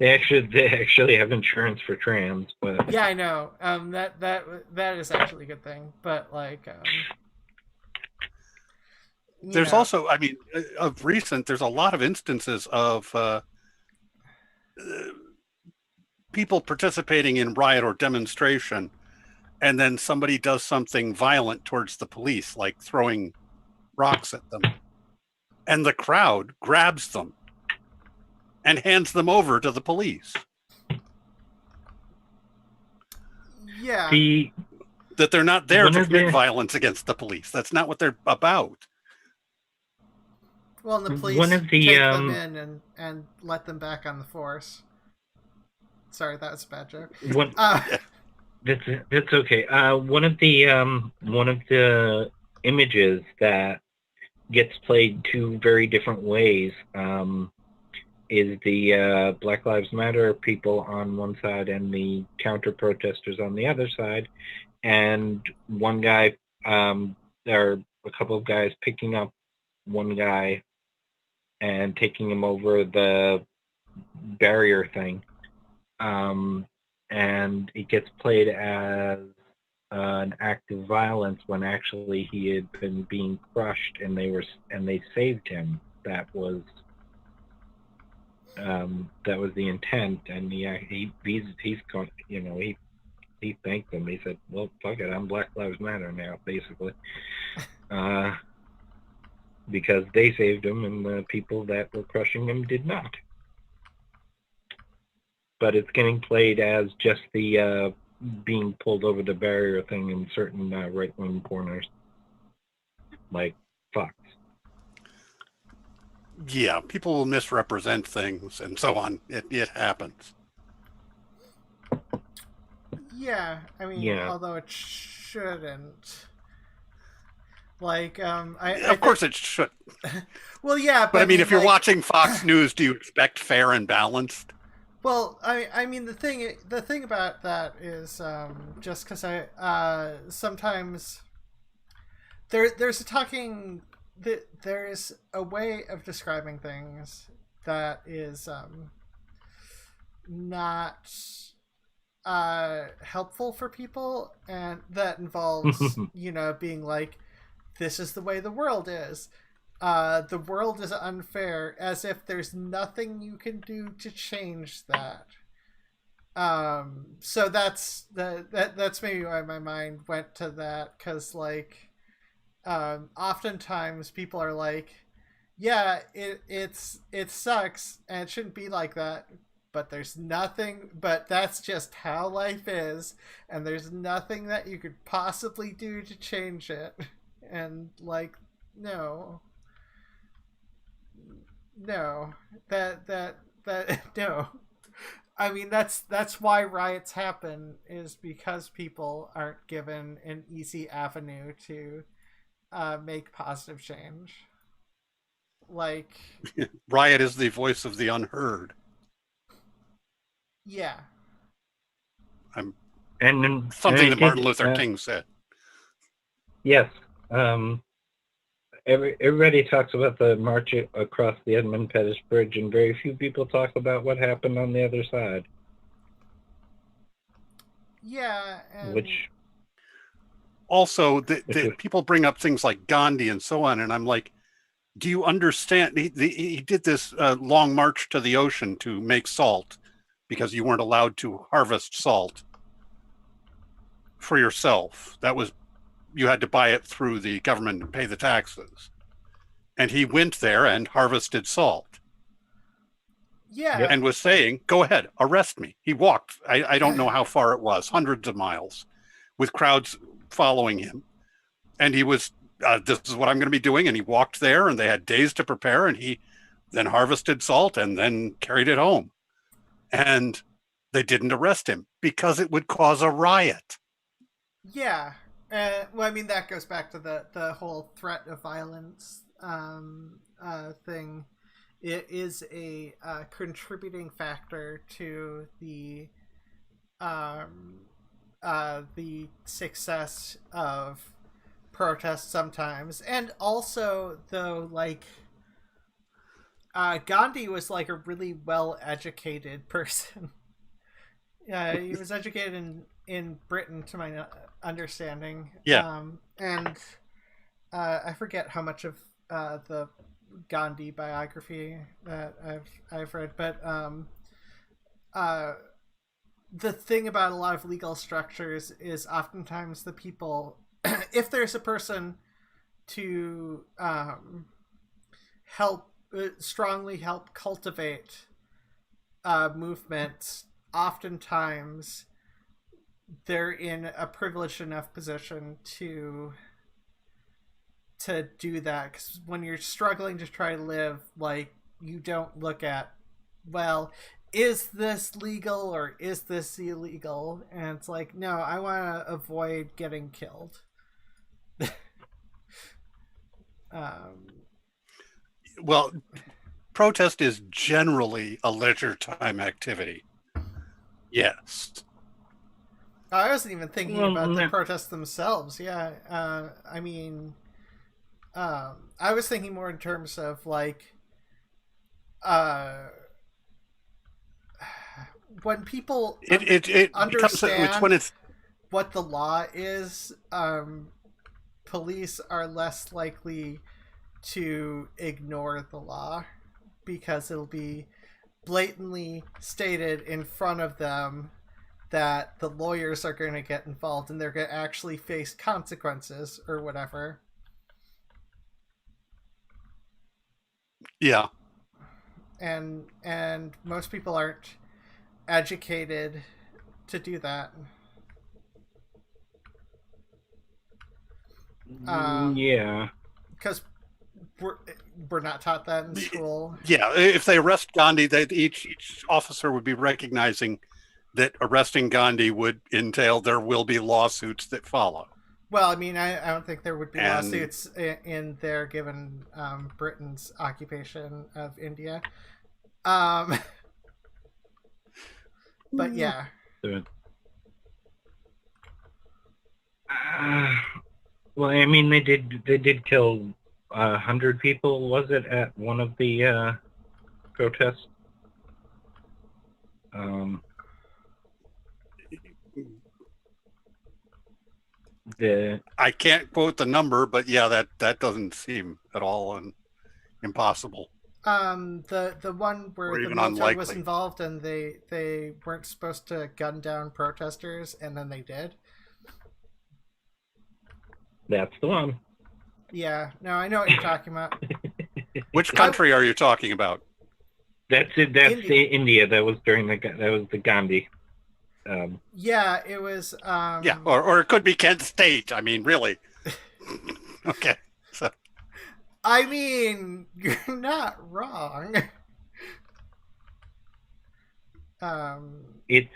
actually have insurance for trans, but yeah, I know. That is actually a good thing, but like. There's also, I mean, of recent, there's a lot of instances of people participating in riot or demonstration, and then somebody does something violent towards the police, like throwing rocks at them, and the crowd grabs them and hands them over to the police. Yeah. That they're not there to commit violence against the police. That's not what they're about. Well, and the police take them in and let them back on the force. Sorry, that was a bad joke. That's okay. One of the images that gets played two very different ways is the Black Lives Matter people on one side and the counter protesters on the other side. And one guy, there are a couple of guys picking up one guy and taking him over the barrier thing. And it gets played as an act of violence when actually he had been being crushed and they saved him. That was the intent, and he's going, he thanked them. He said, well, fuck it, I'm Black Lives Matter now, basically. Because they saved him and the people that were crushing him did not. But it's getting played as just the being pulled over the barrier thing in certain right-wing corners. Like, Fox. Yeah, people will misrepresent things and so on. It happens. Yeah, I mean, although it shouldn't. Like, of course it should. Well, yeah, but I mean, if you're watching Fox News, do you expect fair and balanced? Well, I mean, the thing about that is just because I sometimes there's a way of describing things that is not helpful for people, and that involves being like, this is the way the world is. The world is unfair, as if there's nothing you can do to change that. So that's maybe why my mind went to that, because like oftentimes people are like, yeah, it sucks and it shouldn't be like that, but that's just how life is, and there's nothing that you could possibly do to change it. And like, no, that No. I mean, that's why riots happen, is because people aren't given an easy avenue to make positive change. Like, Riot is the voice of the unheard. yeah. And then, Something and that Martin Luther King said. Yes. Everybody talks about the march across the Edmund Pettus Bridge, and very few people talk about what happened on the other side. Yeah, and Which Also, people bring up things like Gandhi and so on, and I'm like, do you understand? He did this long march to the ocean to make salt because you weren't allowed to harvest salt for yourself. You had to buy it through the government and pay the taxes. And he went there and harvested salt. yeah, And was saying, go ahead, arrest me. He walked, I don't know how far it was, hundreds of miles, with crowds following him. And he was, this is what I'm going to be doing. And he walked there, and they had days to prepare, and he then harvested salt and then carried it home. And they didn't arrest him because it would cause a riot. yeah. Well, I mean, that goes back to the whole threat of violence thing. It is a contributing factor to the success of protests sometimes. And also, though, like, Gandhi was like a really well-educated person. He was educated in Britain, to my understanding. Yeah. And I forget how much of the Gandhi biography that I've read, but the thing about a lot of legal structures is oftentimes the people, if there's a person to strongly help cultivate movements, oftentimes they're in a privileged enough position to do that, because when you're struggling to try to live, like, you don't look at, well, is this legal or is this illegal? And it's like, no, I want to avoid getting killed. Well, protest is generally a leisure time activity. Yes. I wasn't even thinking about the protests themselves. Yeah. I mean, I was thinking more in terms of, like, when people understand what the law is, police are less likely to ignore the law because it'll be blatantly stated in front of them that the lawyers are going to get involved and they're going to actually face consequences or whatever. Yeah. And most people aren't educated to do that. Yeah. Because we're not taught that in school. Yeah, if they arrest Gandhi, each officer would be recognizing that arresting Gandhi would entail there will be lawsuits that follow. Well, I mean, I don't think there would be lawsuits in there given Britain's occupation of India. But yeah. Well, I mean, they did kill 100 people, was it, at one of the protests? I can't quote the number, but yeah, that doesn't seem at all impossible. The one where the military unlikely. was involved and they weren't supposed to gun down protesters, and then they did. That's the one. Yeah, no, I know what you're talking about. Which country are you talking about? That's it. That's India. That was the Gandhi. Yeah, it was. Yeah, or it could be Kent State. I mean, really. Okay. So. I mean, you're not wrong. It's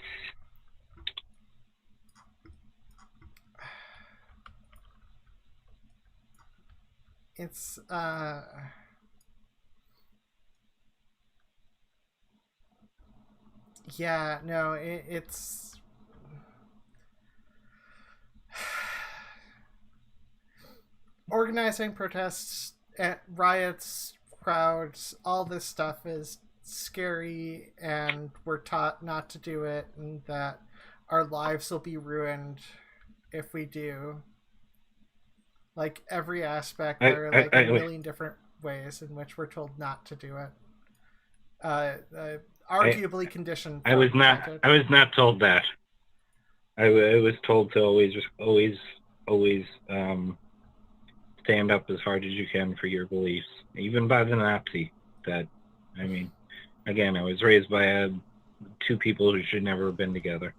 it's yeah, no, it's organizing protests, riots, crowds, all this stuff is scary, and we're taught not to do it, and that our lives will be ruined if we do. Like every aspect, there are like a million different ways in which we're told not to do it. Arguably conditioned. I was not told that. I was told to always stand up as hard as you can for your beliefs, even by the Nazi. I mean, again, I was raised by two people who should never have been together.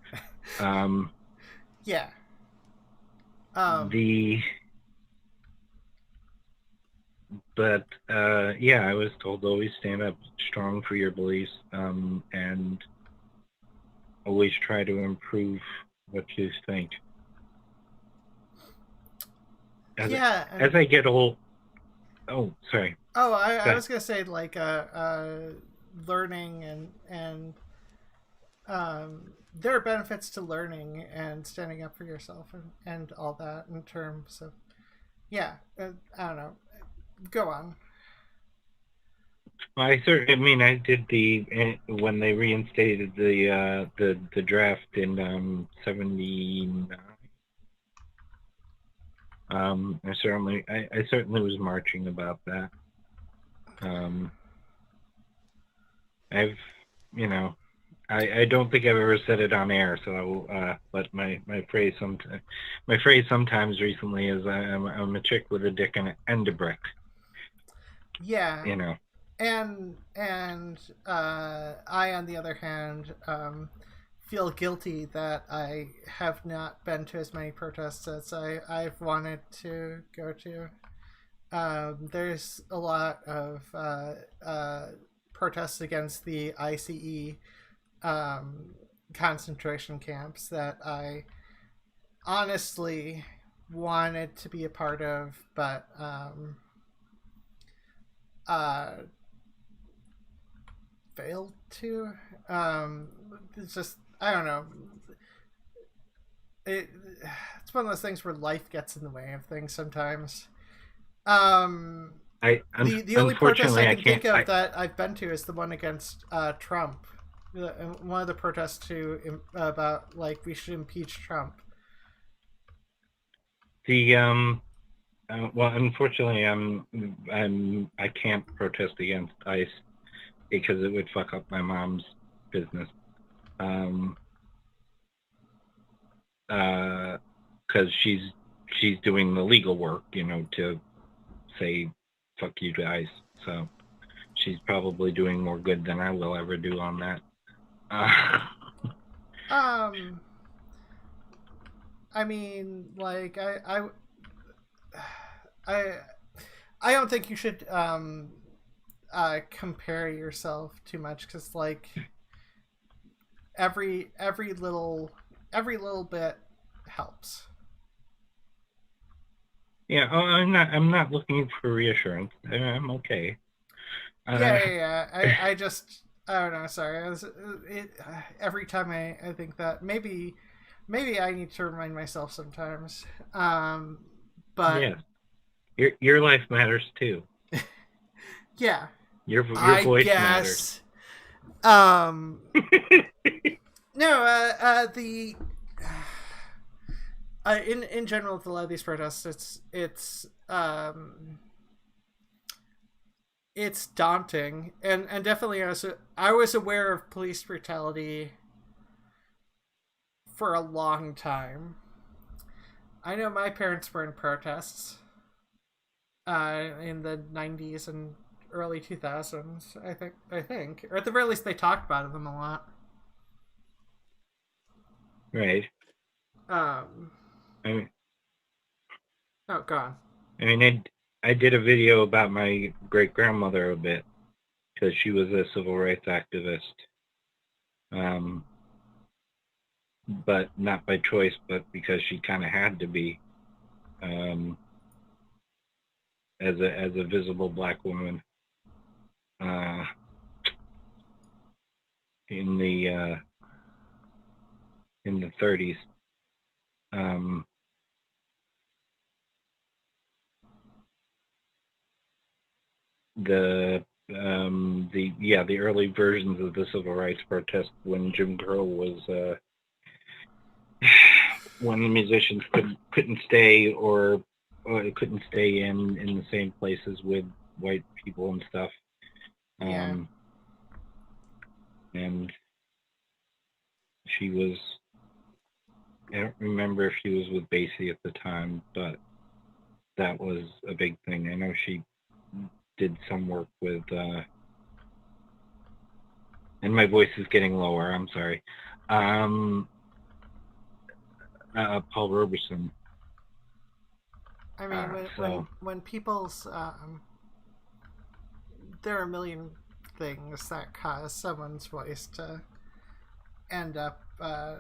Yeah. Yeah, I was told to always stand up strong for your beliefs, and always try to improve what you think. As I get old. Oh, sorry. Oh, I was gonna say like learning and there are benefits to learning and standing up for yourself and all that in terms of I don't know. Go on. Well, I did when they reinstated the draft in 79. I certainly was marching about that. I don't think I've ever said it on air, so but my phrase sometimes recently is I'm a chick with a dick and a brick. Yeah. You know. And I, on the other hand, feel guilty that I have not been to as many protests as I've wanted to go to. There's a lot of protests against the ICE concentration camps that I honestly wanted to be a part of, but failed to. It's just, I don't know. It's one of those things where life gets in the way of things sometimes. The only protest I can think of that I've been to is the one against Trump. One of the protests about like we should impeach Trump. Well, unfortunately, I can't protest against ICE because it would fuck up my mom's business. Because she's doing the legal work, to say fuck you to ICE. So she's probably doing more good than I will ever do on that. I mean, like I don't think you should compare yourself too much, because like every little bit helps. Yeah, I'm not looking for reassurance. I'm okay. Yeah. I just, I don't know. Sorry, every time I think that maybe I need to remind myself sometimes. But yeah, your life matters too. Yeah, your voice matters. No, in general, with a lot of these protests, it's daunting, and definitely I was aware of police brutality for a long time. I know my parents were in protests in the 90s and early 2000s, I think, or at the very least they talked about them a lot. Right. Oh, God. I mean, I did a video about my great grandmother a bit because she was a civil rights activist. but not by choice, but because she kind of had to be, as a visible Black woman in the 30s. The early versions of the civil rights protest, when Jim Crow was when the musicians couldn't stay or couldn't stay in the same places with white people and stuff. And she was, I don't remember if she was with Basie at the time, but that was a big thing. I know she did some work with, and my voice is getting lower, I'm sorry, Paul Robeson. I mean, when people's, there are a million things that cause someone's voice to end up a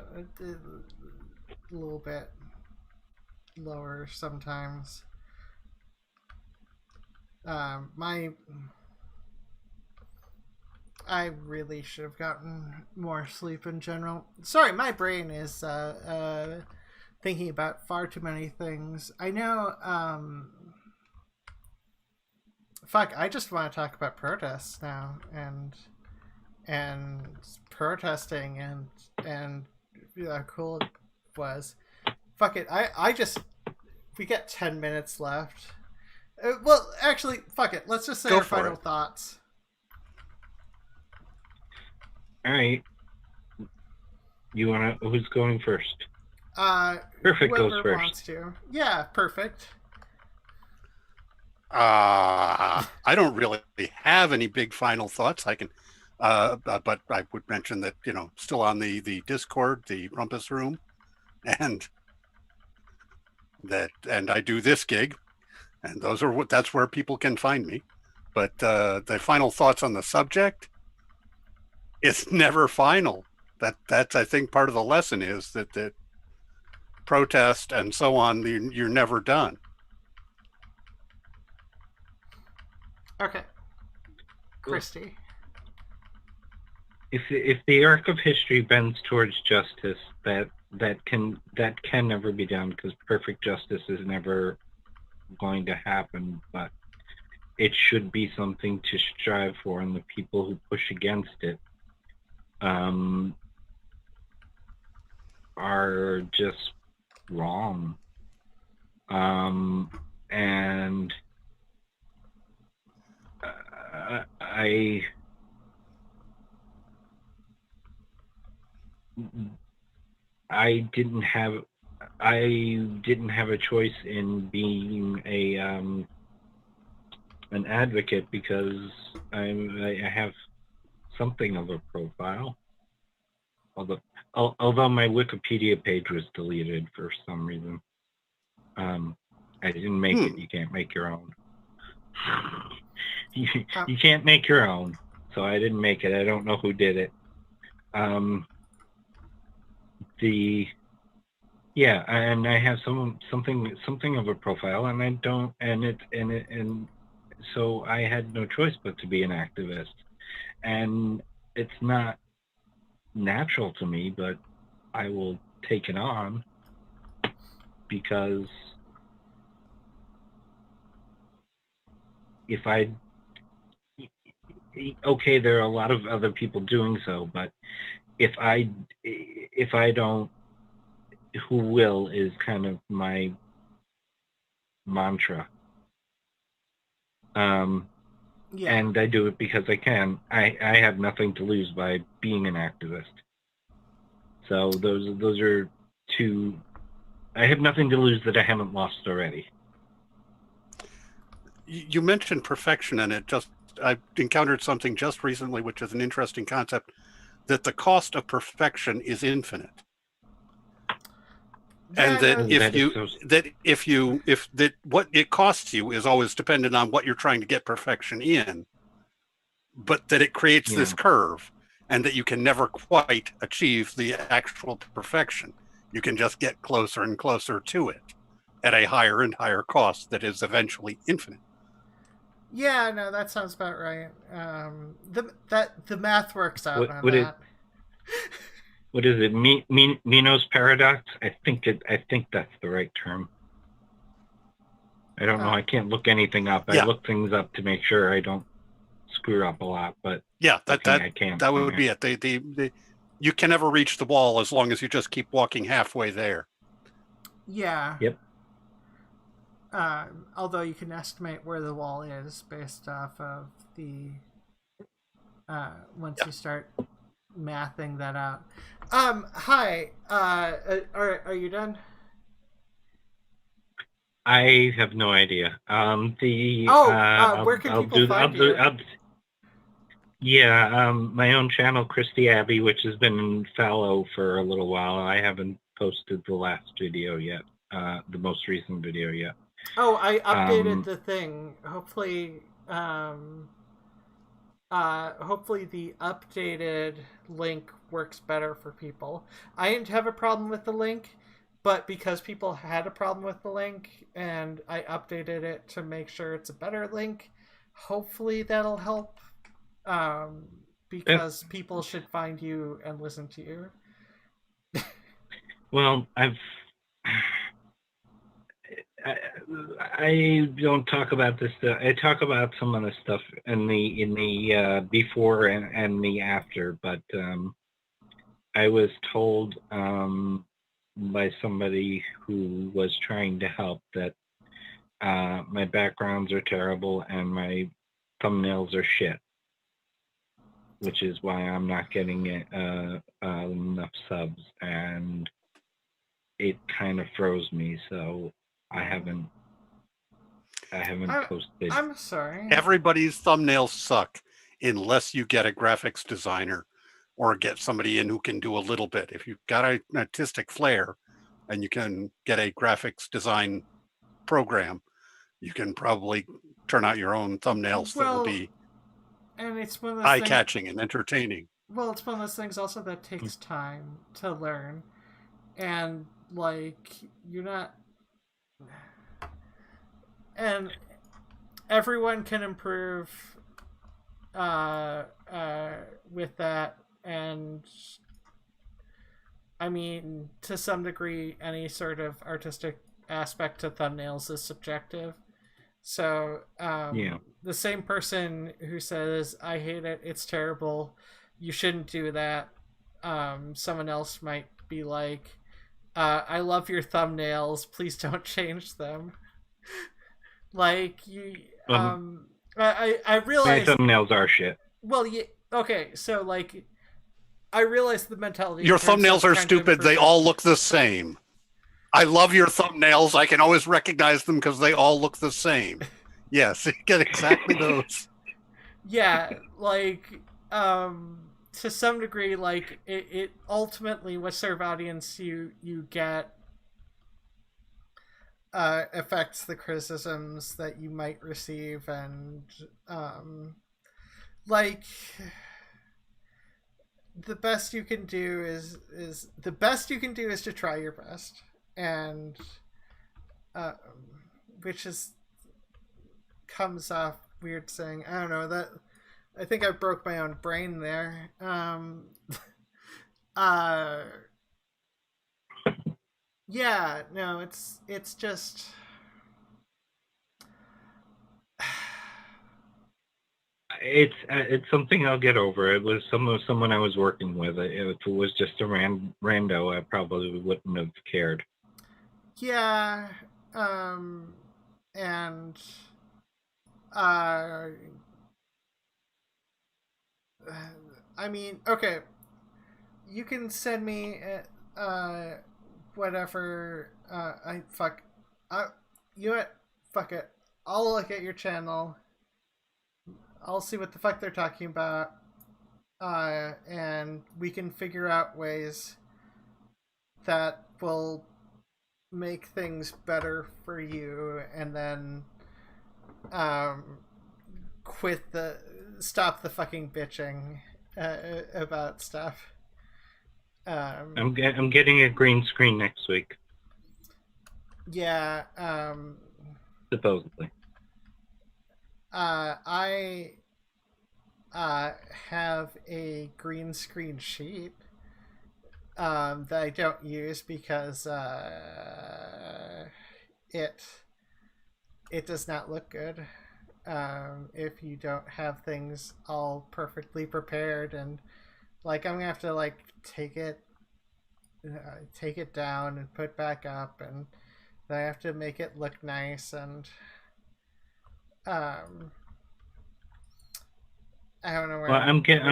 little bit lower sometimes. I really should have gotten more sleep in general. Sorry, my brain is thinking about far too many things. I know, I just want to talk about protests now and protesting and how cool it was. Fuck it. We get 10 minutes left. Well, actually, fuck it. Let's just say our final thoughts. All right. Who's going first? Perfect goes first. Wants to. Yeah, Perfect. I don't really have any big final thoughts. I can, but I would mention that, still on the Discord, the Rumpus Room, and I do this gig, and that's where people can find me. But the final thoughts on the subject, it's never final. That's I think part of the lesson is that protest and so on, you're never done. Okay, Christy. If the arc of history bends towards justice, that can never be done, because perfect justice is never going to happen. But it should be something to strive for, and the people who push against it are just wrong. And I didn't have a choice in being an advocate, because I have something of a profile, although my Wikipedia page was deleted for some reason. I didn't make it. You can't make your own. You can't make your own, so I didn't make it. I don't know who did it. And I have something of a profile, and I don't, and so I had no choice but to be an activist. And it's not natural to me, but I will take it on, because there are a lot of other people doing so, but if I don't, who will, is kind of my mantra. And I do it because I can. I have nothing to lose by being an activist. So those are two. I have nothing to lose that I haven't lost already. You mentioned perfection, and I've encountered something just recently, which is an interesting concept, that the cost of perfection is infinite. And that what it costs you is always dependent on what you're trying to get perfection in, but that it creates this curve. and that you can never quite achieve the actual perfection. You can just get closer and closer to it at a higher and higher cost that is eventually infinite. Yeah, no, that sounds about right. The math works out What- on what it- that. What is it? Mino's paradox? I think that's the right term. I don't know. I can't look anything up. Yeah. I look things up to make sure I don't screw up a lot, but Yeah, I can't. that would be it. You can never reach the wall as long as you just keep walking halfway there. Yeah. Yep. Although you can estimate where the wall is based off of the once you start mathing that out. Hi. Are you done? I have no idea. Where can people find you? My own channel, Christy Abbey, which has been fallow for a little while. I haven't posted the last video yet, the most recent video yet. Oh, I updated the thing. Hopefully, hopefully the updated link works better for people. I didn't have a problem with the link, but because people had a problem with the link and I updated it to make sure it's a better link, hopefully that'll help. Because people should find you and listen to you. Well, I don't talk about this stuff. I talk about some of the stuff in the before and the after, but I was told by somebody who was trying to help that my backgrounds are terrible and my thumbnails are shit, which is why I'm not getting enough subs, and it kind of froze me, so I haven't posted. I'm sorry. Everybody's thumbnails suck unless you get a graphics designer or get somebody in who can do a little bit. If you've got an artistic flair and you can get a graphics design program, you can probably turn out your own thumbnails that will be and it's one of those eye-catching and entertaining. Well, it's one of those things also that takes time to learn. And, like, you're not... And everyone can improve with that. And, I mean, to some degree, any sort of artistic aspect to thumbnails is subjective. So, the same person who says, I hate it, it's terrible, you shouldn't do that, someone else might be like, I love your thumbnails, please don't change them. Like, you, I realize... My thumbnails are shit. Well, okay, so, like, I realize the mentality... Your thumbnails are stupid, they all look the same. I love your thumbnails. I can always recognize them because they all look the same. Yes, you get exactly those. Yeah, like, to some degree, like, it ultimately, what sort of audience you get affects the criticisms that you might receive, and, like, the best you can do is to try your best. And which comes off weird saying, I don't know, that I think I broke my own brain there. Yeah, no, it's just it's something I'll get over. It was someone I was working with. If it was just a rando, I probably wouldn't have cared. Yeah, and I mean, okay, you can send me whatever. You know what? Fuck it. I'll look at your channel. I'll see what the fuck they're talking about, and we can figure out ways that will make things better for you, and then stop the fucking bitching, about stuff. I'm getting a green screen next week, Yeah. supposedly. I have a green screen sheet that I don't use because it does not look good if you don't have things all perfectly prepared, and like I'm gonna have to like take it down and put back up, and then I have to make it look nice, and um I don't know where. Well, I'm getting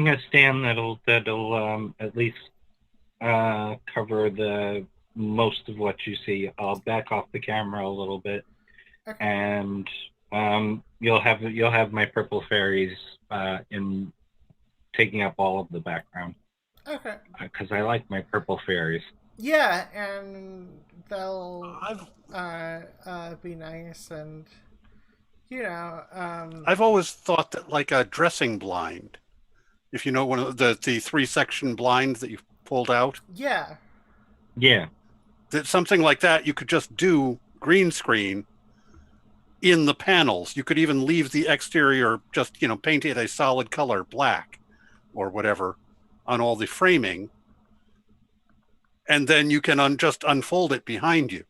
a stand that'll at least cover the most of what you see. I'll back off the camera a little bit, Okay. and you'll have my purple fairies in taking up all of the background. Okay. Because I like my purple fairies. Yeah, and they'll be nice, and I've always thought that like a dressing blind, if you know one of the 3-section blinds that you pulled out, yeah. that something like that you could just do green screen in the panels. You could even leave the exterior, just paint it a solid color, black or whatever, on all the framing, and then you can just unfold it behind you.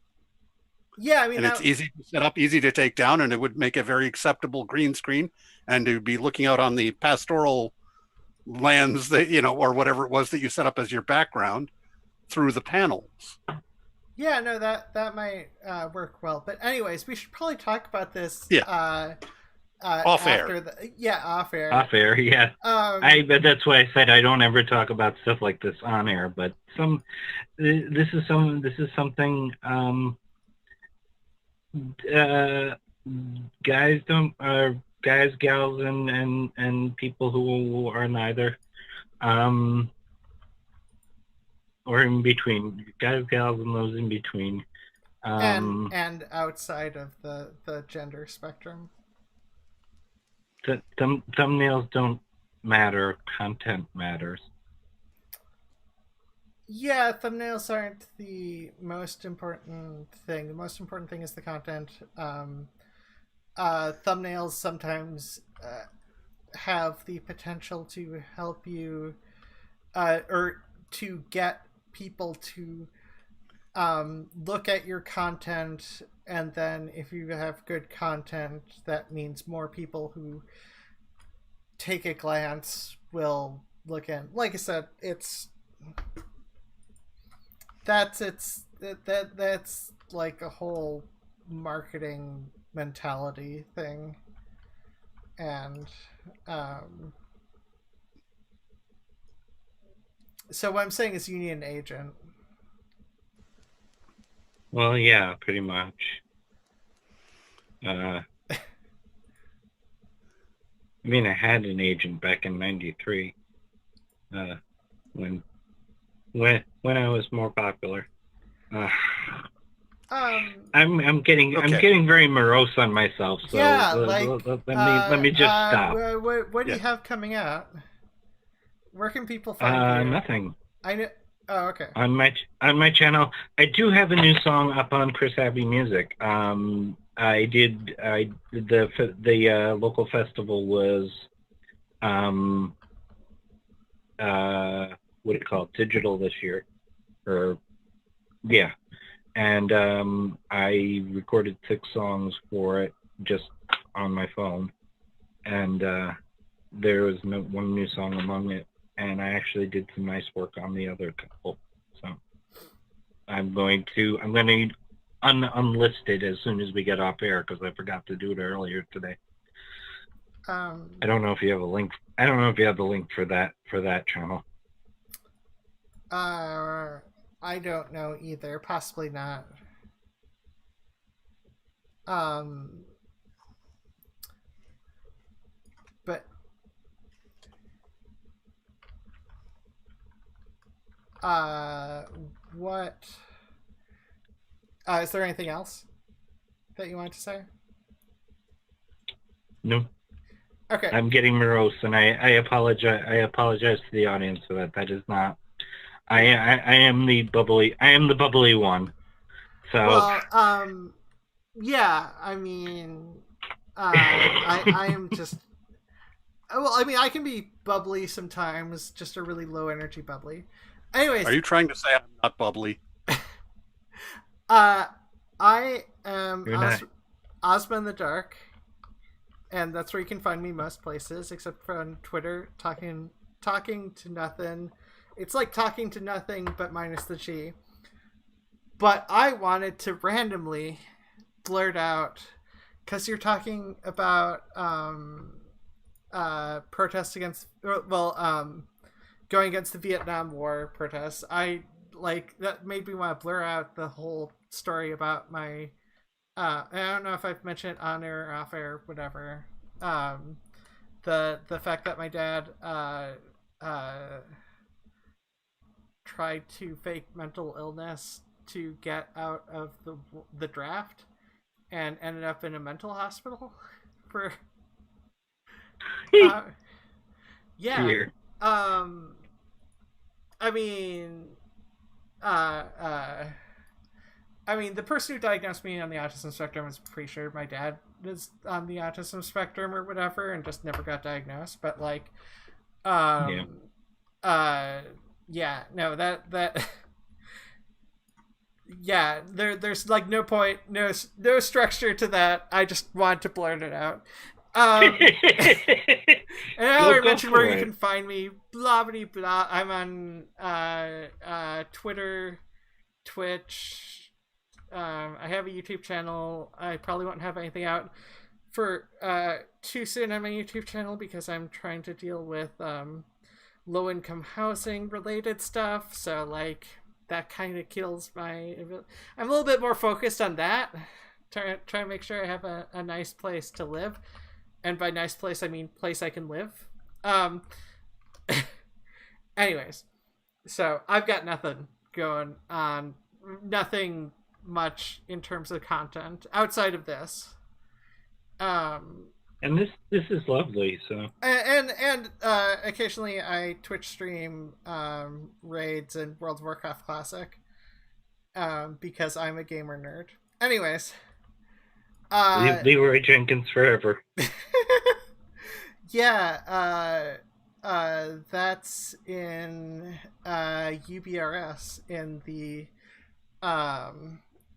Yeah, I mean, and it's easy to set up, easy to take down, and it would make a very acceptable green screen, and it would be looking out on the pastoral lands that or whatever it was that you set up as your background through the panels. Yeah, no, that might work well. But anyways, we should probably talk about this. Off air. Off air. Off air, yeah. But that's why I said I don't ever talk about stuff like this on air. But this is something guys, gals, and people who are neither, or in between, guys, gals, and those in between, and outside of the gender spectrum. Thumbnails don't matter. Content matters. Yeah, thumbnails aren't the most important thing. The most important thing is the content. Thumbnails sometimes have the potential to help you or to get people to look at your content, and then if you have good content, that means more people who take a glance will look in. Like I said, that's like a whole marketing mentality thing, and so what I'm saying is union agent. Well, yeah, pretty much. I mean, I had an agent back in '93, when I was more popular. I'm getting very morose on myself. So yeah, let me just stop. What do you have coming out? Where can people find you? Nothing. I know. Oh, okay. On my channel, I do have a new song up on Chris Abbey Music. The local festival was what do you call it? Digital this year, and I recorded 6 songs for it just on my phone, and there was one new song among it. And I actually did some nice work on the other couple. So I'm going to unlist it as soon as we get off air, because I forgot to do it earlier today. I don't know if you have a link. I don't know if you have the link for that channel. I don't know either. Possibly not. But what? Is there anything else that you want to say? No. Okay. I'm getting morose, and I apologize. I apologize to the audience for that. That is not. I am the bubbly. I am the bubbly one. So. Well, yeah. I mean, I am just. Well, I mean, I can be bubbly sometimes, just a really low energy bubbly. Anyways, Are you trying to say I'm not bubbly? I am You're not. Ozma in the Dark, and that's where you can find me most places, except for on Twitter, talking to nothing. It's like talking to nothing, but minus the G. But I wanted to randomly blurt out, because you're talking about protests against, going against the Vietnam War protests. That made me want to blur out the whole story about my I don't know if I've mentioned it on air or off air, whatever. The fact that my dad tried to fake mental illness to get out of the draft and ended up in a mental hospital for yeah. Dear. I mean, the person who diagnosed me on the autism spectrum is pretty sure my dad is on the autism spectrum or whatever, and just never got diagnosed. But like, yeah, no, that, yeah, there's like no point, no structure to that. I just want to blurt it out. And I already mentioned where you can find me. Blah blah blah. I'm on Twitter, Twitch. I have a YouTube channel. I probably won't have anything out for too soon on my YouTube channel because I'm trying to deal with low income housing related stuff. So like that kind of kills my. I'm a little bit more focused on that. Try to make sure I have a nice place to live, and by nice place I mean place I can live. Anyways, so I've got nothing going on. Nothing much in terms of content outside of this, and this is lovely. So and occasionally I Twitch stream raids and World of Warcraft Classic because I'm a gamer nerd. Anyways, Leroy Jenkins forever. Yeah, that's in UBRS in the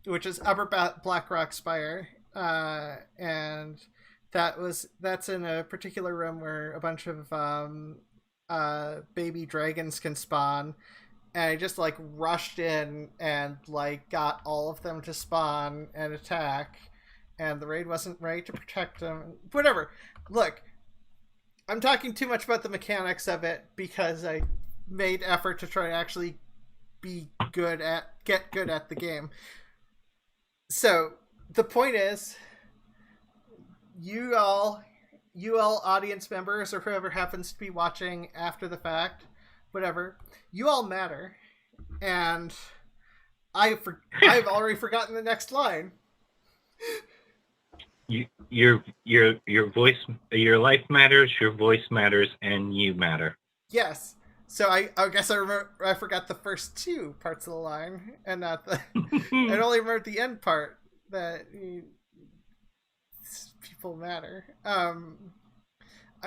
which is Upper Blackrock Spire, and that's in a particular room where a bunch of baby dragons can spawn, and I just like rushed in and like got all of them to spawn and attack, and the raid wasn't ready to protect them. Whatever. Look, I'm talking too much about the mechanics of it because I made effort to try to actually get good at the game. So the point is, you all audience members or whoever happens to be watching after the fact, whatever, you all matter, and I've already forgotten the next line. Your voice, your life matters, your voice matters, and you matter. Yes. So I guess I forgot the first two parts of the line, and not the. I only remembered the end part that people matter. I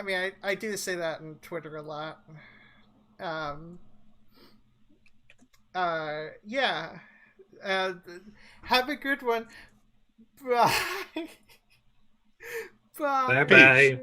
mean, I do say that on Twitter a lot. Yeah. Have a good one. Bye. Bye. Bye.